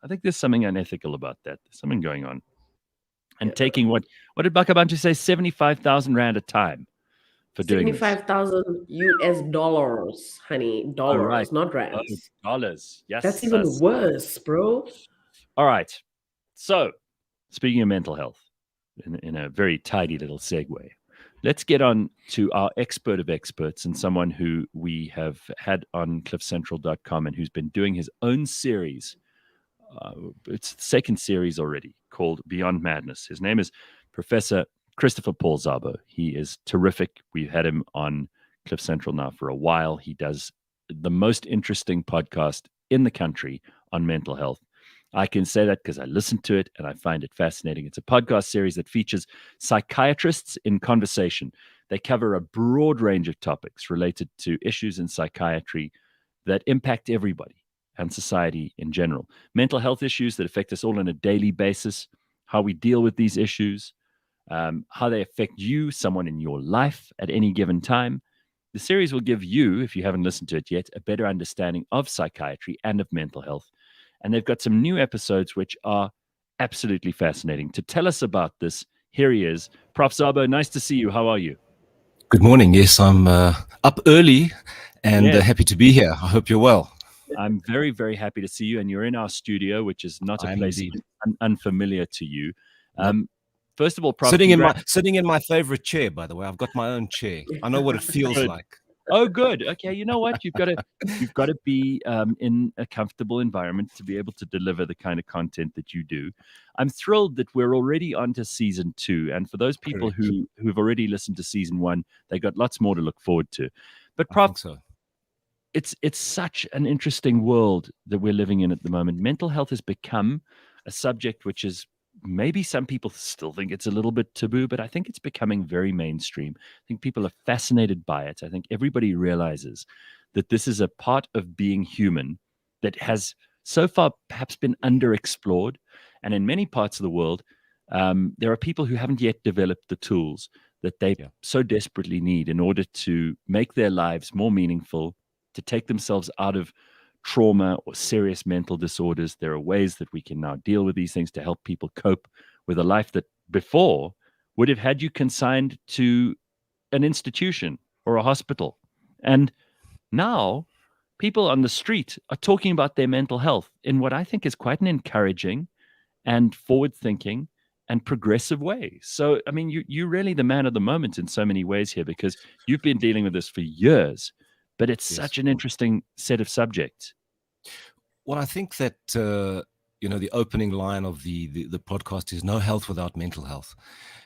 A: I think there's something unethical about that. There's something going on. And taking what did Bakh'abantu say? 75,000 rand a time. For doing
C: 75,000 US dollars, honey. Dollars, not rands.
A: Dollars. Yes.
C: That's even worse, bro.
A: All right. So, speaking of mental health, in a very tidy little segue, let's get on to our expert of experts, and someone who we have had on cliffcentral.com and who's been doing his own series. It's the second series already, called Beyond Madness. His name is Professor Christopher Paul Szabo. He is terrific. We've had him on Cliff Central now for a while. He does the most interesting podcast in the country on mental health. I can say that because I listen to it and I find it fascinating. It's a podcast series that features psychiatrists in conversation. They cover a broad range of topics related to issues in psychiatry that impact everybody and society in general. Mental health issues that affect us all on a daily basis, how we deal with these issues, how they affect you, someone in your life at any given time. The series will give you, if you haven't listened to it yet, a better understanding of psychiatry and of mental health. And they've got some new episodes which are absolutely fascinating. To tell us about this, here he is. Prof. Szabo, nice to see you. How are you?
H: Good morning. Yes, I'm up early and happy to be here. I hope you're well.
A: I'm very, very happy to see you. And you're in our studio, which is not a place unfamiliar to you. First of all, Prof,
H: sitting in my favorite chair, by the way. I've got my own chair. I know what it feels like.
A: Oh, good. Okay, you know what? You've got to be in a comfortable environment to be able to deliver the kind of content that you do. I'm thrilled that we're already on to season 2, and for those people who've already listened to season 1, they got lots more to look forward to. But Prof, it's such an interesting world that we're living in at the moment. Mental health has become a subject which is, maybe some people still think it's a little bit taboo, but I think it's becoming very mainstream. I think people are fascinated by it. I think everybody realizes that this is a part of being human that has so far perhaps been underexplored. And in many parts of the world, there are people who haven't yet developed the tools that they so desperately need in order to make their lives more meaningful, to take themselves out of trauma or serious mental disorders. There are ways that we can now deal with these things to help people cope with a life that before would have had you consigned to an institution or a hospital. And now people on the street are talking about their mental health in what I think is quite an encouraging and forward-thinking and progressive way. So, I mean, you're really the man of the moment in so many ways here, because you've been dealing with this for years. But it's such an interesting set of subjects.
H: Well, I think that the opening line of the podcast is no health without mental health.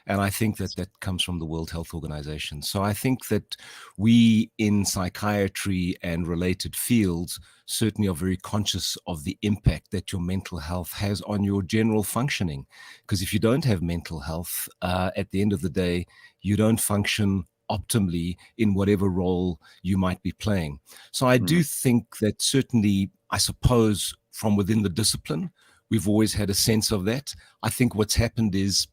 H: And I think that comes from the World Health Organization. So I think that we in psychiatry and related fields certainly are very conscious of the impact that your mental health has on your general functioning. Because if you don't have mental health, at the end of the day, you don't function optimally in whatever role you might be playing. So I do think that certainly, I suppose, from within the discipline, we've always had a sense of that. I think what's happened is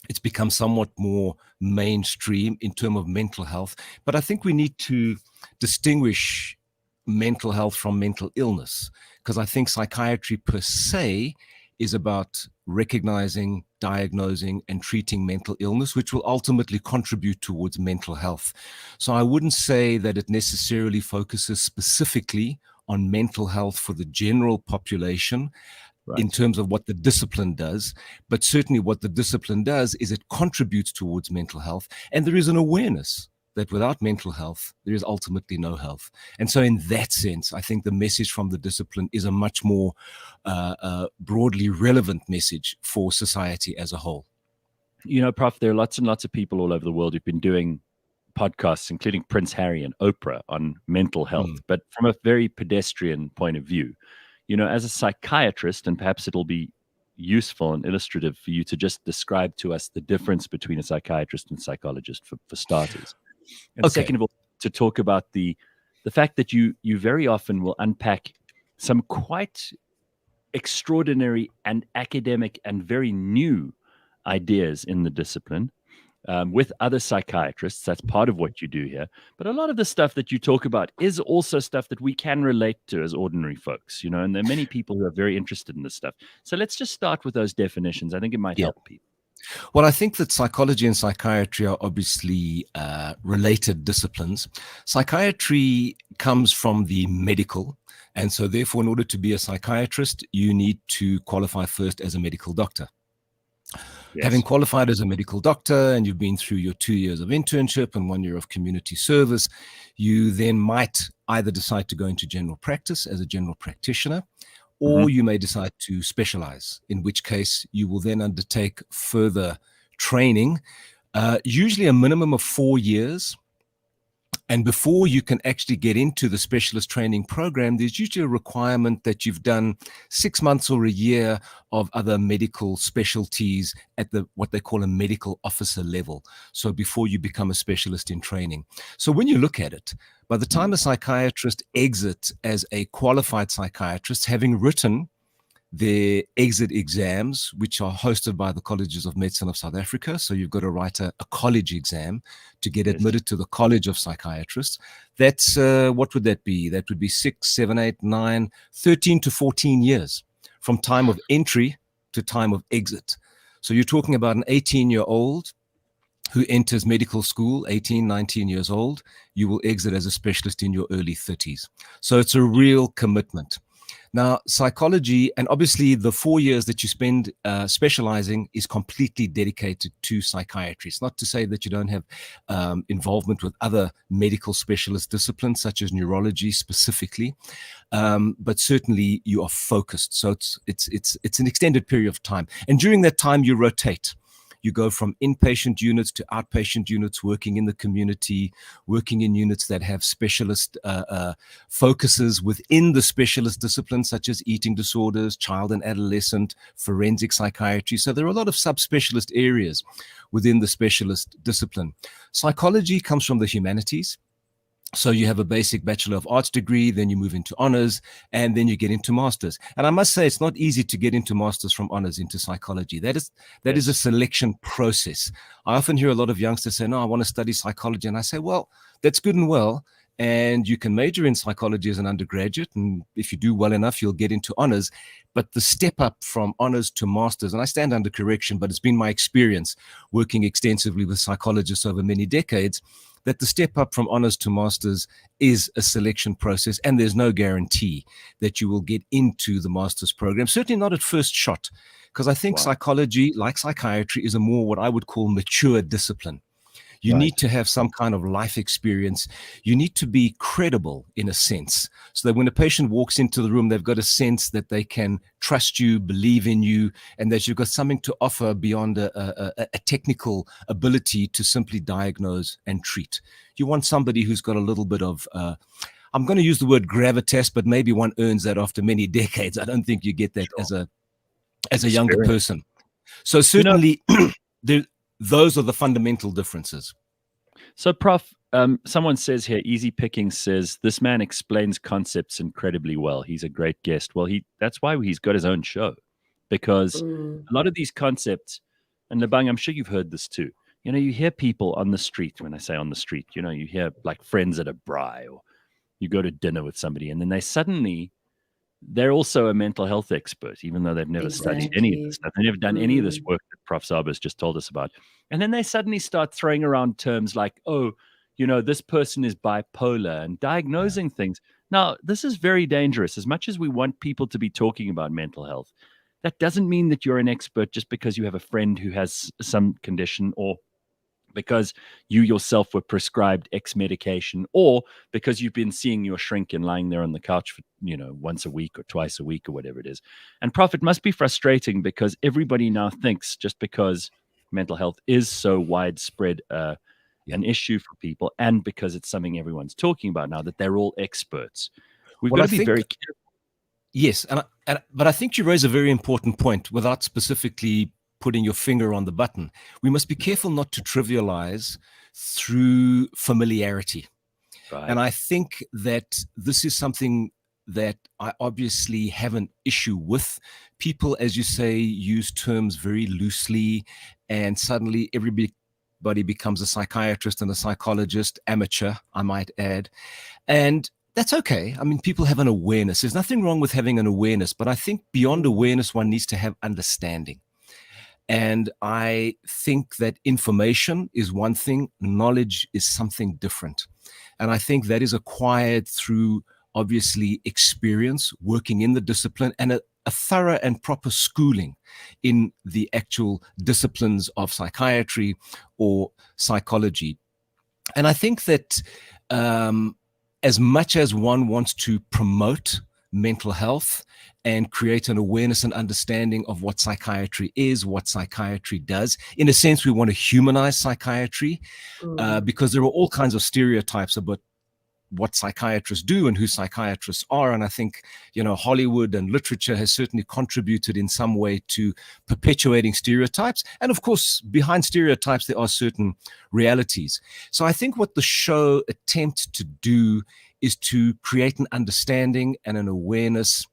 H: it's become somewhat more mainstream in terms of mental health. But I think we need to distinguish mental health from mental illness, because I think psychiatry per se is about recognizing, diagnosing, and treating mental illness, which will ultimately contribute towards mental health. So I wouldn't say that it necessarily focuses specifically on mental health for the general population, right, in terms of what the discipline does. But certainly what the discipline does is it contributes towards mental health. And there is an awareness that without mental health, there is ultimately no health. And so in that sense, I think the message from the discipline is a much more broadly relevant message for society as a whole.
A: Prof, there are lots and lots of people all over the world who've been doing podcasts, including Prince Harry and Oprah, on mental health. But from a very pedestrian point of view, as a psychiatrist, and perhaps it'll be useful and illustrative for you to just describe to us the difference between a psychiatrist and psychologist for starters. And second of all, to talk about the fact that you very often will unpack some quite extraordinary and academic and very new ideas in the discipline with other psychiatrists. That's part of what you do here. But a lot of the stuff that you talk about is also stuff that we can relate to as ordinary folks, and there are many people who are very interested in this stuff. So let's just start with those definitions. I think it might help people.
H: Well, I think that psychology and psychiatry are obviously related disciplines. Psychiatry comes from the medical, and so therefore, in order to be a psychiatrist, you need to qualify first as a medical doctor. Yes. Having qualified as a medical doctor and you've been through your 2 years of internship and 1 year of community service, you then might either decide to go into general practice as a general practitioner, or you may decide to specialize, in which case you will then undertake further training, usually a minimum of 4 years. And before you can actually get into the specialist training program, there's usually a requirement that you've done 6 months or a year of other medical specialties at what they call a medical officer level. So before you become a specialist in training. So when you look at it, by the time a psychiatrist exits as a qualified psychiatrist, having written their exit exams, which are hosted by the Colleges of Medicine of South Africa. So you've got to write a college exam to get admitted to the College of Psychiatrists. That's, what would that be? That would be 6, 7, 8, 9, 13 to 14 years from time of entry to time of exit. So you're talking about an 18-year-old who enters medical school, 18, 19 years old. You will exit as a specialist in your early 30s. So it's a real commitment. Now, psychology, and obviously the 4 years that you spend specializing is completely dedicated to psychiatry. It's not to say that you don't have involvement with other medical specialist disciplines, such as neurology specifically, but certainly you are focused. So it's an extended period of time. And during that time, you rotate. You go from inpatient units to outpatient units, working in the community, working in units that have specialist focuses within the specialist disciplines, such as eating disorders, child and adolescent, forensic psychiatry. So there are a lot of subspecialist areas within the specialist discipline. Psychology comes from the humanities. So you have a basic Bachelor of Arts degree, then you move into honors, and then you get into masters. And I must say, it's not easy to get into masters from honors into psychology. That is a selection process. I often hear a lot of youngsters say, no, I want to study psychology. And I say, well, that's good and well. And you can major in psychology as an undergraduate. And if you do well enough, you'll get into honors. But the step up from honors to masters, and I stand under correction, but it's been my experience working extensively with psychologists over many decades, that the step up from honors to masters is a selection process, and there's no guarantee that you will get into the master's program, certainly not at first shot, because I think psychology, like psychiatry, is a more what I would call mature discipline. You need to have some kind of life experience. You need to be credible in a sense, so that when a patient walks into the room, they've got a sense that they can trust you, believe in you, and that you've got something to offer beyond a technical ability to simply diagnose and treat. You want somebody who's got a little bit of, I'm going to use the word gravitas, but maybe one earns that after many decades. I don't think you get that as a younger person. So certainly, those are the fundamental differences.
A: So, Prof, someone says here, Easy Picking says, this man explains concepts incredibly well. He's a great guest. Well, that's why he's got his own show, because a lot of these concepts, and Lebang, I'm sure you've heard this too. You know, you hear people on the street. When I say on the street, you know, you hear like friends at a braai, or you go to dinner with somebody, and then they're also a mental health expert, even though they've never studied any of this stuff. They've never done any of this work that Prof. Szabo has just told us about. And then they suddenly start throwing around terms like, oh, you know, this person is bipolar, and diagnosing things. Now, this is very dangerous. As much as we want people to be talking about mental health, that doesn't mean that you're an expert just because you have a friend who has some condition, or because you yourself were prescribed X medication, or because you've been seeing your shrink and lying there on the couch for, you know, once a week or twice a week or whatever it is. And Prof, it must be frustrating because everybody now thinks, just because mental health is so widespread an issue for people, and because it's something everyone's talking about now, that they're all experts. We've got to be very careful.
H: Yes, but I think you raise a very important point without specifically putting your finger on the button. We must be careful not to trivialize through familiarity. Right. And I think that this is something that I obviously have an issue with. People, as you say, use terms very loosely, and suddenly everybody becomes a psychiatrist and a psychologist, amateur, I might add. And that's okay. I mean, people have an awareness. There's nothing wrong with having an awareness, but I think beyond awareness, one needs to have understanding. And I think that information is one thing, knowledge is something different. And I think that is acquired through, obviously, experience, working in the discipline, and a thorough and proper schooling in the actual disciplines of psychiatry or psychology. And I think that as much as one wants to promote mental health and create an awareness and understanding of what psychiatry is, what psychiatry does. In a sense, we want to humanize psychiatry because there are all kinds of stereotypes about what psychiatrists do and who psychiatrists are. And I think, you know, Hollywood and literature has certainly contributed in some way to perpetuating stereotypes. And of course, behind stereotypes, there are certain realities. So I think what the show attempts to do is to create an understanding and an awareness,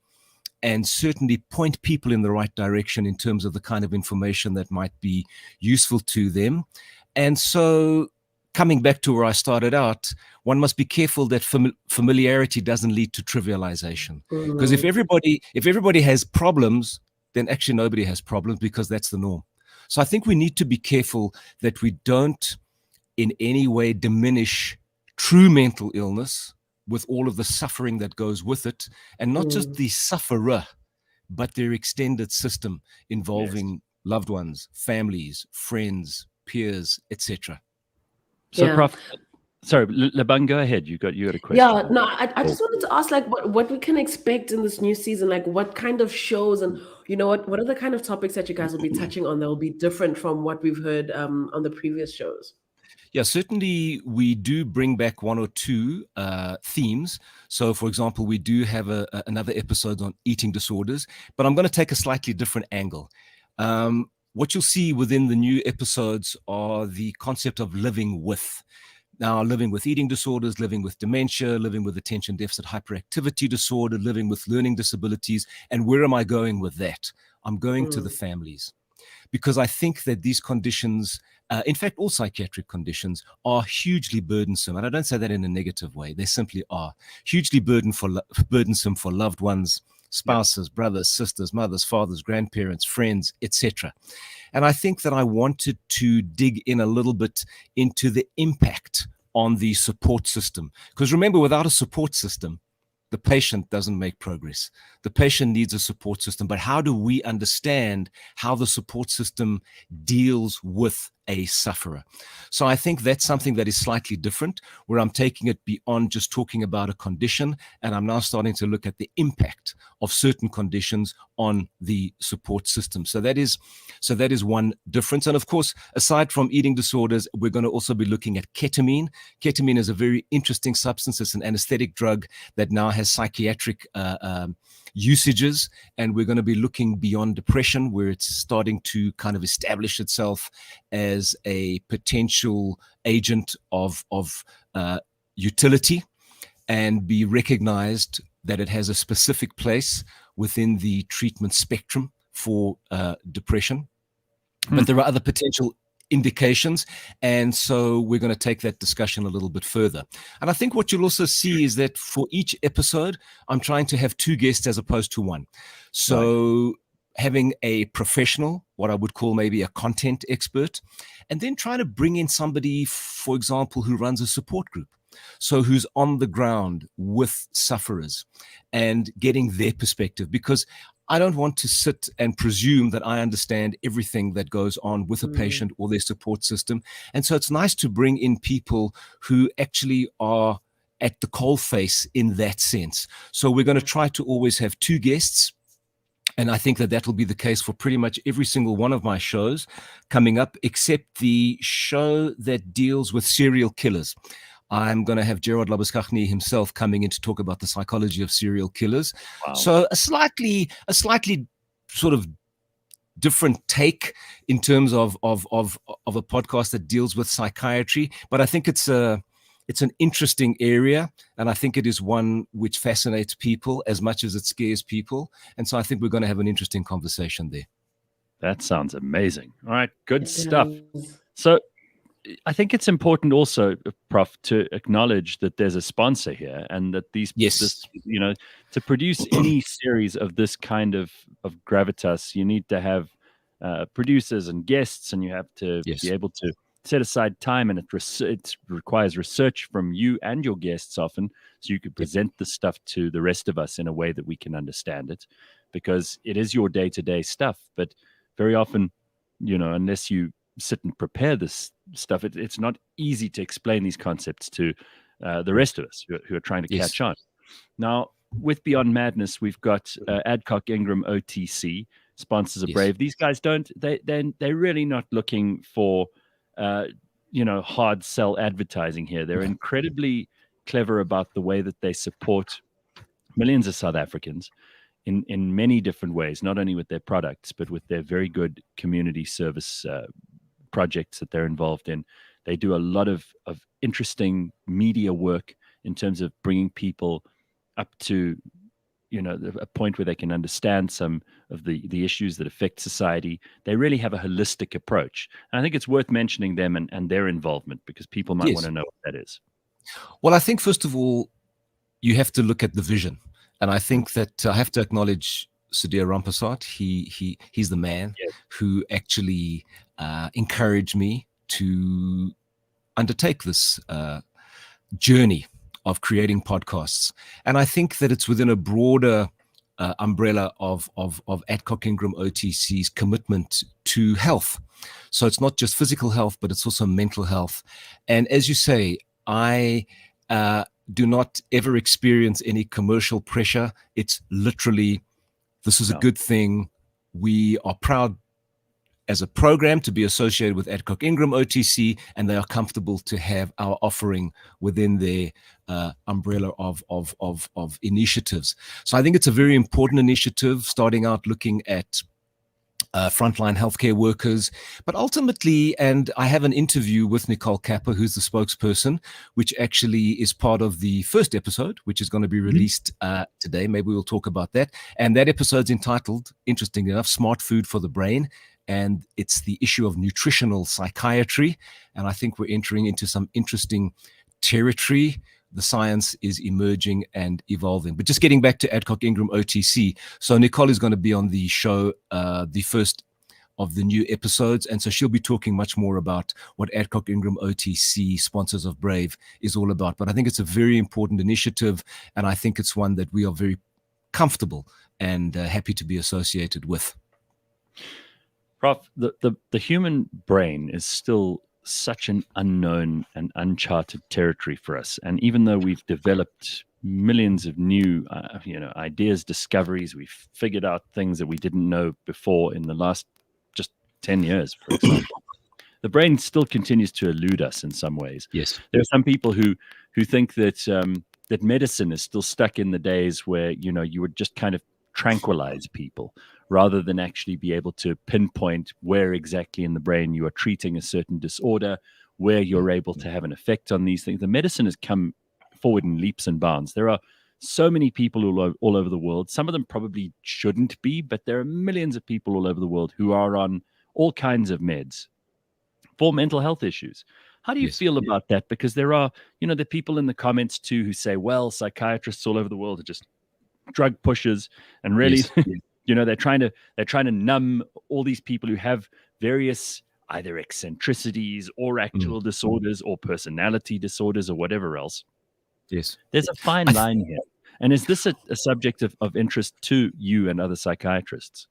H: and certainly point people in the right direction in terms of the kind of information that might be useful to them. And so, coming back to where I started out, one must be careful that familiarity doesn't lead to trivialization. Because if everybody has problems, then actually nobody has problems, because that's the norm. So I think we need to be careful that we don't in any way diminish true mental illness with all of the suffering that goes with it, and not just the sufferer, but their extended system involving loved ones, families, friends, peers, etc.
A: So, Prof, sorry, Lebang, go ahead. You got a question.
C: Yeah, no, I just wanted to ask, like, what we can expect in this new season, like what kind of shows, and you know, what are the kind of topics that you guys will be touching on that will be different from what we've heard on the previous shows?
H: Yeah, certainly we do bring back one or two themes. So, for example, we do have another episode on eating disorders, but I'm going to take a slightly different angle. What you'll see within the new episodes are the concept of living with. Now, living with eating disorders, living with dementia, living with attention deficit hyperactivity disorder, living with learning disabilities. And where am I going with that? I'm going to the families, because I think that these conditions, in fact, all psychiatric conditions, are hugely burdensome. And I don't say that in a negative way. They simply are hugely burdensome for loved ones, spouses, brothers, sisters, mothers, fathers, grandparents, friends, etc. And I think that I wanted to dig in a little bit into the impact on the support system. Because remember, without a support system, the patient doesn't make progress. The patient needs a support system. But how do we understand how the support system deals with a sufferer. So I think that's something that is slightly different, where I'm taking it beyond just talking about a condition, and I'm now starting to look at the impact of certain conditions on the support system. So that is one difference. And of course, aside from eating disorders, we're going to also be looking at ketamine. Ketamine is a very interesting substance. It's an anesthetic drug that now has psychiatric usages, and we're going to be looking beyond depression, where it's starting to kind of establish itself as a potential agent of utility, and be recognized that it has a specific place within the treatment spectrum for depression. But there are other potential indications, and so we're going to take that discussion a little bit further. And I think what you'll also see is that for each episode, I'm trying to have 2 guests as opposed to 1. So having a professional, what I would call maybe a content expert, and then trying to bring in somebody, for example, who runs a support group. So who's on the ground with sufferers and getting their perspective, because I don't want to sit and presume that I understand everything that goes on with a patient or their support system. And so it's nice to bring in people who actually are at the coalface in that sense. So we're going to try to always have 2 guests. And I think that will be the case for pretty much every single one of my shows coming up, except the show that deals with serial killers. I'm going to have Gerard Labuschagne himself coming in to talk about the psychology of serial killers. Wow. So a slightly sort of different take in terms of a podcast that deals with psychiatry. But I think it's an interesting area, and I think it is one which fascinates people as much as it scares people. And so I think we're going to have an interesting conversation there.
A: That sounds amazing. All right, good stuff. So I think it's important also, Prof, to acknowledge that there's a sponsor here, and that this, to produce any series of this kind of gravitas, you need to have producers and guests, and you have to be able to set aside time, and it requires research from you and your guests often, so you could present the stuff to the rest of us in a way that we can understand it, because it is your day-to-day stuff. But very often, unless you sit and prepare this stuff, it's not easy to explain these concepts to the rest of us who are trying to catch on. Now, with Beyond Madness, we've got Adcock Ingram OTC, sponsors of Brave. These guys they're really not looking for hard sell advertising here. They're incredibly clever about the way that they support millions of South Africans in many different ways, not only with their products, but with their very good community service projects that they're involved in. They do a lot of interesting media work in terms of bringing people up to a point where they can understand some of the issues that affect society. They really have a holistic approach, and I think it's worth mentioning them and their involvement, because people might want to know what that is.
H: Well, I think first of all, you have to look at the vision, and I think that I have to acknowledge Sudhir Rampasat. He's the man who actually encouraged me to undertake this journey of creating podcasts. And I think that it's within a broader umbrella of Adcock Ingram OTC's commitment to health. So it's not just physical health, but it's also mental health. And as you say, I do not ever experience any commercial pressure. It's literally, this is a good thing. We are proud as a program to be associated with Adcock Ingram OTC, and they are comfortable to have our offering within their umbrella of initiatives. So I think it's a very important initiative, starting out looking at frontline healthcare workers. But ultimately, and I have an interview with Nicole Kappa, who's the spokesperson, which actually is part of the first episode, which is going to be released today. Maybe we'll talk about that. And that episode's entitled, interestingly enough, Smart Food for the Brain. And it's the issue of nutritional psychiatry. And I think we're entering into some interesting territory. The science is emerging and evolving. But just getting back to Adcock Ingram OTC. So Nicole is going to be on the show, the first of the new episodes. And so she'll be talking much more about what Adcock Ingram OTC, Sponsors of Brave, is all about. But I think it's a very important initiative. And I think it's one that we are very comfortable and happy to be associated with.
A: Prof, the human brain is still such an unknown and uncharted territory for us. And even though we've developed millions of new ideas, discoveries, we've figured out things that we didn't know before in the last just 10 years, for example, the brain still continues to elude us in some ways.
H: Yes.
A: There are some people who think that that medicine is still stuck in the days where, you would just kind of tranquilize people rather than actually be able to pinpoint where exactly in the brain you are treating a certain disorder, where you're able to have an effect on these things. The medicine has come forward in leaps and bounds. There are so many people all over the world. Some of them probably shouldn't be, but there are millions of people all over the world who are on all kinds of meds for mental health issues. How do you feel about that? Because there are, the people in the comments too who say, well, psychiatrists all over the world are just drug pushers, and really, they're trying to numb all these people who have various either eccentricities or actual disorders or personality disorders or whatever else.
H: Yes.
A: There's a fine line here. And is this a subject of interest to you and other psychiatrists?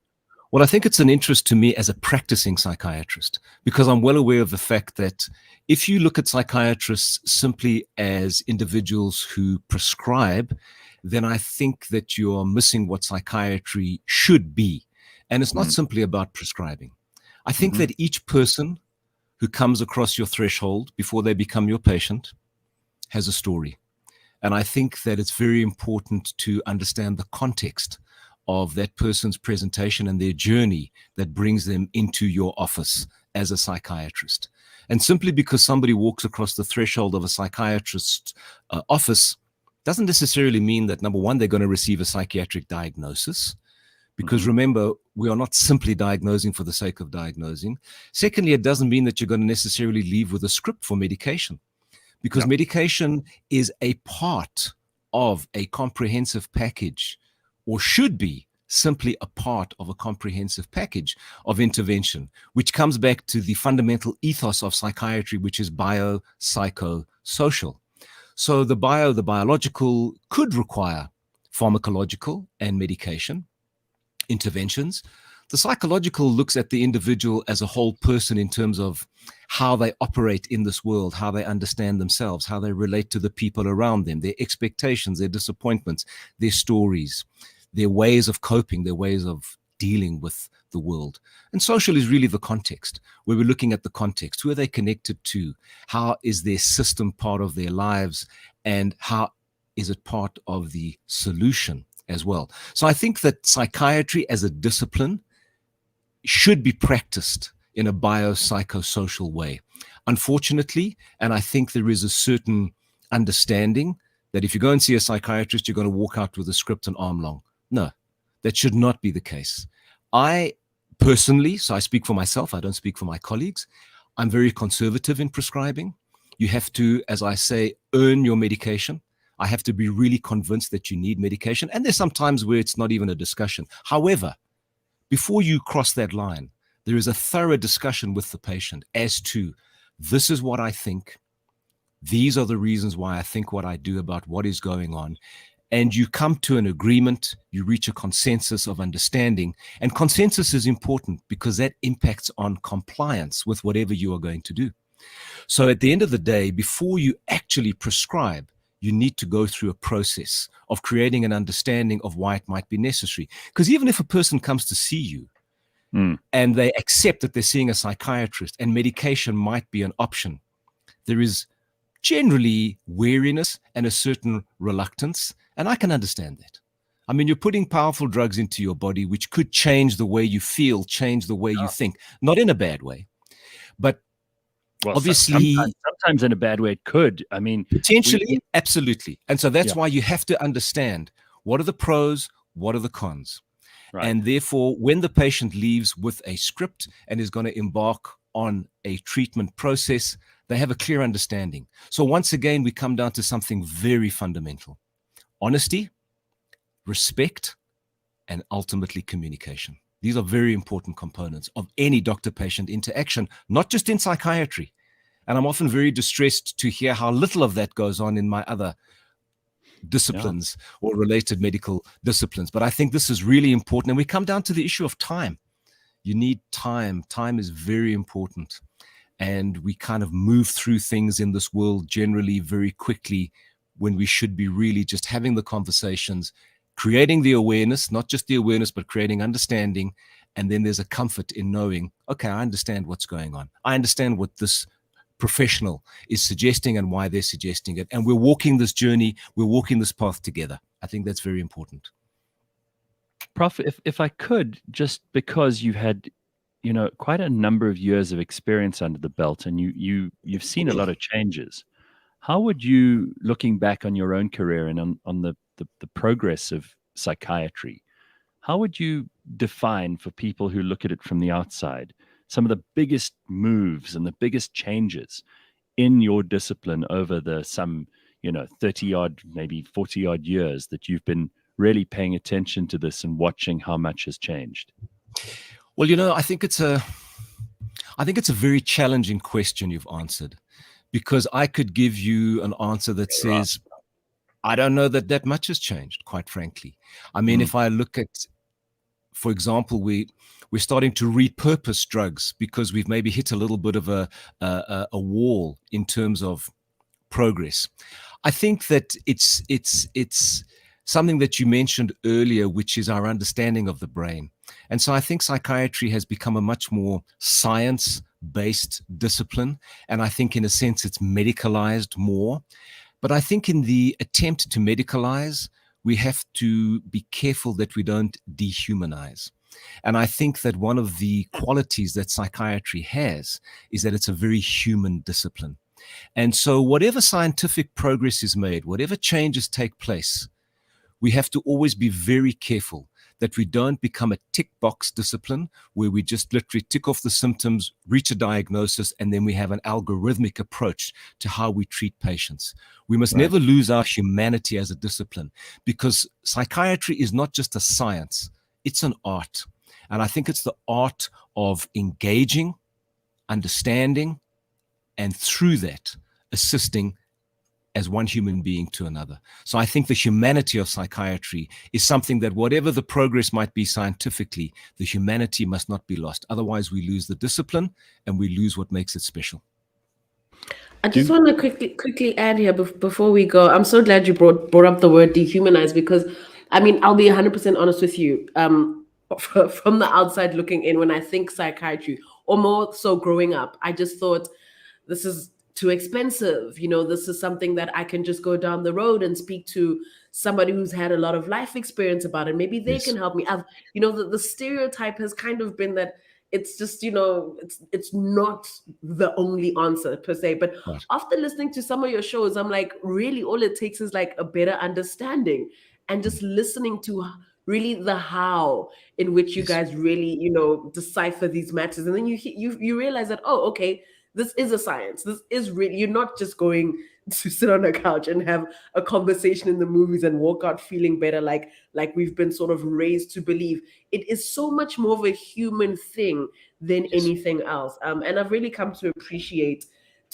H: Well, I think it's an interest to me as a practicing psychiatrist, because I'm well aware of the fact that if you look at psychiatrists simply as individuals who prescribe, then I think that you're missing what psychiatry should be. And it's not simply about prescribing. I think that each person who comes across your threshold before they become your patient has a story. And I think that it's very important to understand the context of that person's presentation and their journey that brings them into your office as a psychiatrist. And simply because somebody walks across the threshold of a psychiatrist's office doesn't necessarily mean that, number one, they're going to receive a psychiatric diagnosis. Because remember, we are not simply diagnosing for the sake of diagnosing. Secondly, it doesn't mean that you're going to necessarily leave with a script for medication. Because medication is a part of a comprehensive package, or should be simply a part of a comprehensive package of intervention, which comes back to the fundamental ethos of psychiatry, which is bio-psycho-social. So the biological could require pharmacological and medication interventions. The psychological looks at the individual as a whole person in terms of how they operate in this world, how they understand themselves, how they relate to the people around them, their expectations, their disappointments, their stories, their ways of coping, their ways of dealing with the world. And social is really the context, where we're looking at the context. Who are they connected to? How is their system part of their lives? And how is it part of the solution as well? So I think that psychiatry as a discipline should be practiced in a biopsychosocial way. Unfortunately, and I think there is a certain understanding that if you go and see a psychiatrist, you're going to walk out with a script an arm long. No, that should not be the case. I personally, so I speak for myself, I don't speak for my colleagues, I'm very conservative in prescribing. You have to, as I say, earn your medication. I have to be really convinced that you need medication. And there's some times where it's not even a discussion. However, before you cross that line, there is a thorough discussion with the patient as to, this is what I think. These are the reasons why I think what I do about what is going on. And you come to an agreement, you reach a consensus of understanding. And consensus is important because that impacts on compliance with whatever you are going to do. So at the end of the day, before you actually prescribe, you need to go through a process of creating an understanding of why it might be necessary. Because even if a person comes to see you and they accept that they're seeing a psychiatrist and medication might be an option, there is generally wariness and a certain reluctance. And I can understand that. I mean, you're putting powerful drugs into your body, which could change the way you feel, change the way you think, not in a bad way, but obviously
A: sometimes in a bad way it could. I mean,
H: potentially, absolutely. And so that's why you have to understand what are the pros, what are the cons. Right. And therefore, when the patient leaves with a script and is going to embark on a treatment process, they have a clear understanding. So once again, we come down to something very fundamental: honesty, respect, and ultimately communication. These are very important components of any doctor-patient interaction, not just in psychiatry. And I'm often very distressed to hear how little of that goes on in my other disciplines or related medical disciplines. But I think this is really important. And we come down to the issue of time. You need time. Time is very important. And we kind of move through things in this world generally very quickly, when we should be really just having the conversations, creating the awareness, not just the awareness, but creating understanding. And then there's a comfort in knowing, okay, I understand what's going on. I understand what this professional is suggesting and why they're suggesting it. And we're walking this journey, we're walking this path together. I think that's very important.
A: Prof, if I could, just because you've had, quite a number of years of experience under the belt, and you've seen a lot of changes, how would you, looking back on your own career and on the progress of psychiatry, how would you define for people who look at it from the outside some of the biggest moves and the biggest changes in your discipline over the 30 odd, maybe 40 odd years that you've been really paying attention to this and watching how much has changed?
H: Well, I think it's a very challenging question you've answered, because I could give you an answer that says, I don't know that much has changed, quite frankly. I mean, if I look at, for example, we're starting to repurpose drugs because we've maybe hit a little bit of a wall in terms of progress. I think that it's something that you mentioned earlier, which is our understanding of the brain. And so I think psychiatry has become a much more science-based discipline. And I think in a sense it's medicalized more. But I think in the attempt to medicalize, we have to be careful that we don't dehumanize. And I think that one of the qualities that psychiatry has is that it's a very human discipline. And so whatever scientific progress is made, whatever changes take place, we have to always be very careful that we don't become a tick box discipline where we just literally tick off the symptoms, reach a diagnosis, and then we have an algorithmic approach to how we treat patients. We must never lose our humanity as a discipline, because psychiatry is not just a science, it's an art. And I think it's the art of engaging, understanding, and through that, assisting as one human being to another. So I think the humanity of psychiatry is something that, whatever the progress might be scientifically, the humanity must not be lost. Otherwise, we lose the discipline and we lose what makes it special.
C: I just want to quickly add here before we go. I'm so glad you brought up the word dehumanize, because, I mean, I'll be 100% honest with you. From the outside looking in, when I think psychiatry, or more so growing up, I just thought, this is too expensive. This is something that I can just go down the road and speak to somebody who's had a lot of life experience about it. Maybe they can help me. The stereotype has kind of been that it's just, it's not the only answer per se. But after listening to some of your shows, I'm like, really, all it takes is like a better understanding and just listening to really the how in which you guys really, decipher these matters. And then you realize that, oh, okay, this is a science. This is really, you're not just going to sit on a couch and have a conversation in the movies and walk out feeling better like we've been sort of raised to believe. It is so much more of a human thing than anything else. And I've really come to appreciate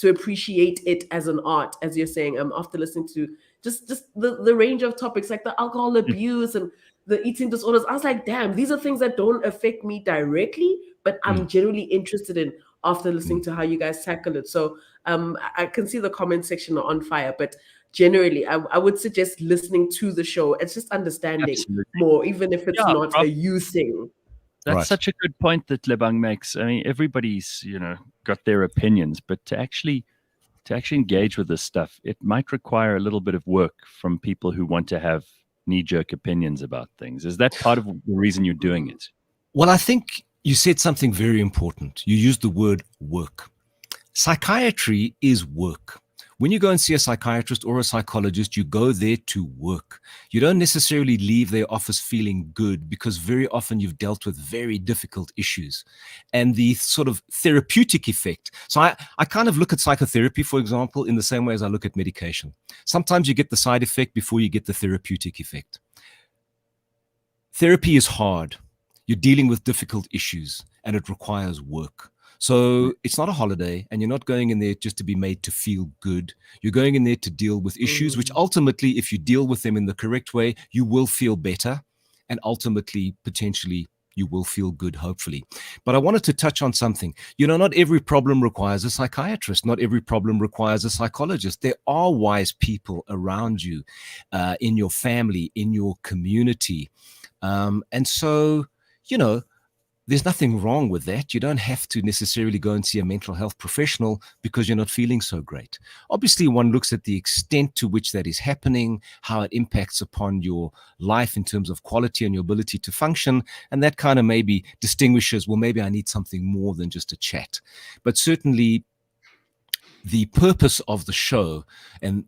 C: it as an art, as you're saying, after listening to just the range of topics like the alcohol abuse and the eating disorders. I was like, damn, these are things that don't affect me directly, but I'm genuinely interested in after listening to how you guys tackle it. So I can see the comment section on fire, but generally I would suggest listening to the show. It's just understanding more, even if it's not a you thing.
A: That's such a good point that Lebang makes. I mean, everybody's, got their opinions, but to actually engage with this stuff, it might require a little bit of work from people who want to have knee-jerk opinions about things. Is that part of the reason you're doing it?
H: Well, I think you said something very important. You used the word work. Psychiatry is work. When you go and see a psychiatrist or a psychologist, you go there to work. You don't necessarily leave their office feeling good, because very often you've dealt with very difficult issues. And the sort of therapeutic effect. So I kind of look at psychotherapy, for example, in the same way as I look at medication. Sometimes you get the side effect before you get the therapeutic effect. Therapy is hard. You're dealing with difficult issues and it requires work. So it's not a holiday, and you're not going in there just to be made to feel good. You're going in there to deal with issues, which ultimately, if you deal with them in the correct way, you will feel better and ultimately, potentially, you will feel good, hopefully. But I wanted to touch on something. Not every problem requires a psychiatrist. Not every problem requires a psychologist. There are wise people around you, in your family, in your community. And so, there's nothing wrong with that. You don't have to necessarily go and see a mental health professional because you're not feeling so great. Obviously, one looks at the extent to which that is happening, how it impacts upon your life in terms of quality and your ability to function. And that kind of maybe distinguishes, well, maybe I need something more than just a chat. But certainly the purpose of the show, and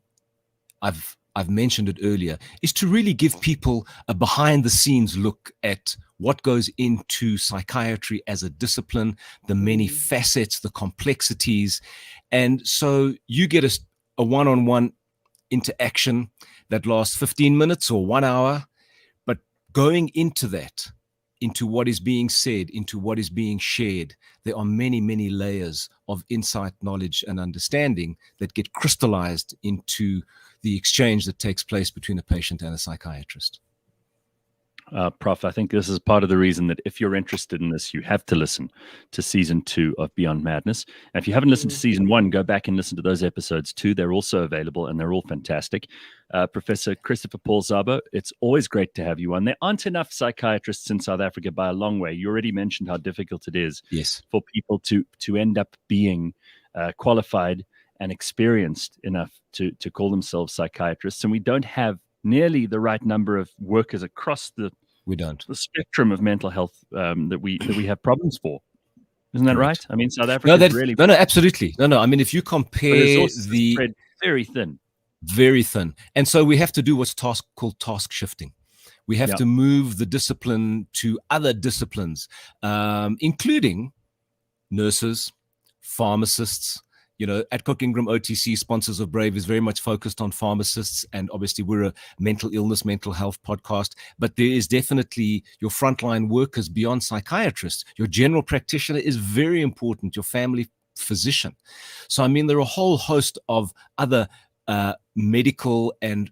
H: I've mentioned it earlier, is to really give people a behind the scenes look at what goes into psychiatry as a discipline, the many facets, the complexities. And so you get a one-on-one interaction that lasts 15 minutes or 1 hour, but going into that, into what is being said, into what is being shared, there are many, many layers of insight, knowledge, and understanding that get crystallized into the exchange that takes place between a patient and a psychiatrist.
A: Prof, I think this is part of the reason that if you're interested in this, you have to listen to season 2 of Beyond Madness. And if you haven't listened to season 1, go back and listen to those episodes too. They're also available and they're all fantastic. Professor Christopher Paul Szabo, it's always great to have you on. There aren't enough psychiatrists in South Africa by a long way. You already mentioned how difficult it is for people to end up being qualified and experienced enough to call themselves psychiatrists. And we don't have nearly the right number of workers across the spectrum of mental health that we have problems for. Isn't that right? I mean, South Africa is really...
H: No, absolutely. No. I mean, if you compare
A: spread very thin.
H: Very thin. And so we have to do what's called task shifting. We have to move the discipline to other disciplines, including nurses, pharmacists. Adcock Ingram OTC, sponsors of Brave, is very much focused on pharmacists. And obviously we're a mental illness, mental health podcast. But there is definitely your frontline workers beyond psychiatrists. Your general practitioner is very important, your family physician. So, I mean, there are a whole host of other medical and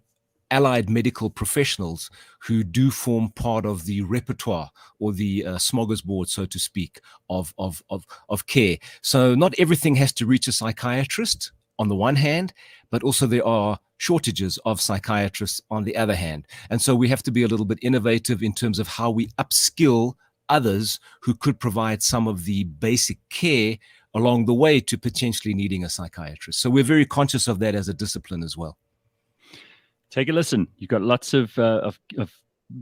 H: allied medical professionals who do form part of the repertoire or the smorgasbord, so to speak, of care. So not everything has to reach a psychiatrist on the one hand, but also there are shortages of psychiatrists on the other hand. And so we have to be a little bit innovative in terms of how we upskill others who could provide some of the basic care along the way to potentially needing a psychiatrist. So we're very conscious of that as a discipline as well.
A: Take a listen. You've got lots of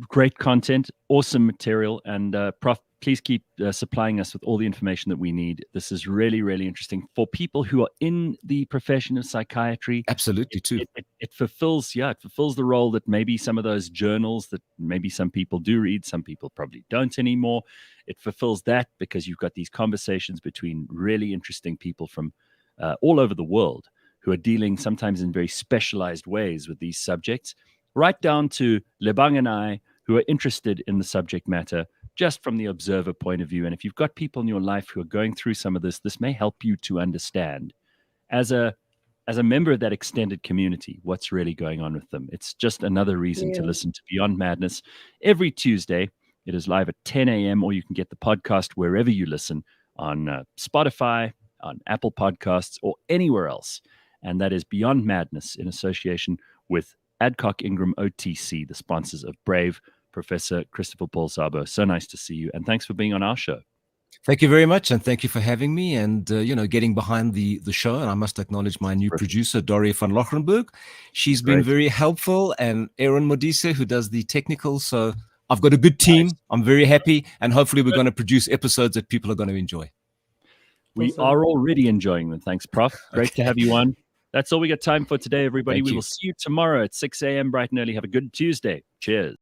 A: great content, awesome material, and Prof, please keep supplying us with all the information that we need. This is really, really interesting for people who are in the profession of psychiatry.
H: Absolutely, too.
A: It fulfills the role that maybe some of those journals that maybe some people do read, some people probably don't anymore. It fulfills that because you've got these conversations between really interesting people from all over the world, who are dealing sometimes in very specialized ways with these subjects, right down to Lebang and I, who are interested in the subject matter just from the observer point of view. And if you've got people in your life who are going through some of this, this may help you to understand as a member of that extended community what's really going on with them. It's just another reason to listen to Beyond Madness every Tuesday. It is live at 10 a.m., or you can get the podcast wherever you listen, on Spotify, on Apple Podcasts, or anywhere else. And that is Beyond Madness in association with Adcock Ingram OTC, the sponsors of Brave. Professor Christopher Paul Szabo, so nice to see you. And thanks for being on our show.
H: Thank you very much. And thank you for having me and, getting behind the show. And I must acknowledge my new producer, Dorie van Lochrenberg. She's been very helpful. And Aaron Modise, who does the technical. So I've got a good team. Nice. I'm very happy. And hopefully we're going to produce episodes that people are going to enjoy.
A: We are already enjoying them. Thanks, Prof. Great to have you on. That's all we got time for today, everybody. We will see you tomorrow at 6 a.m. bright and early. Have a good Tuesday. Cheers.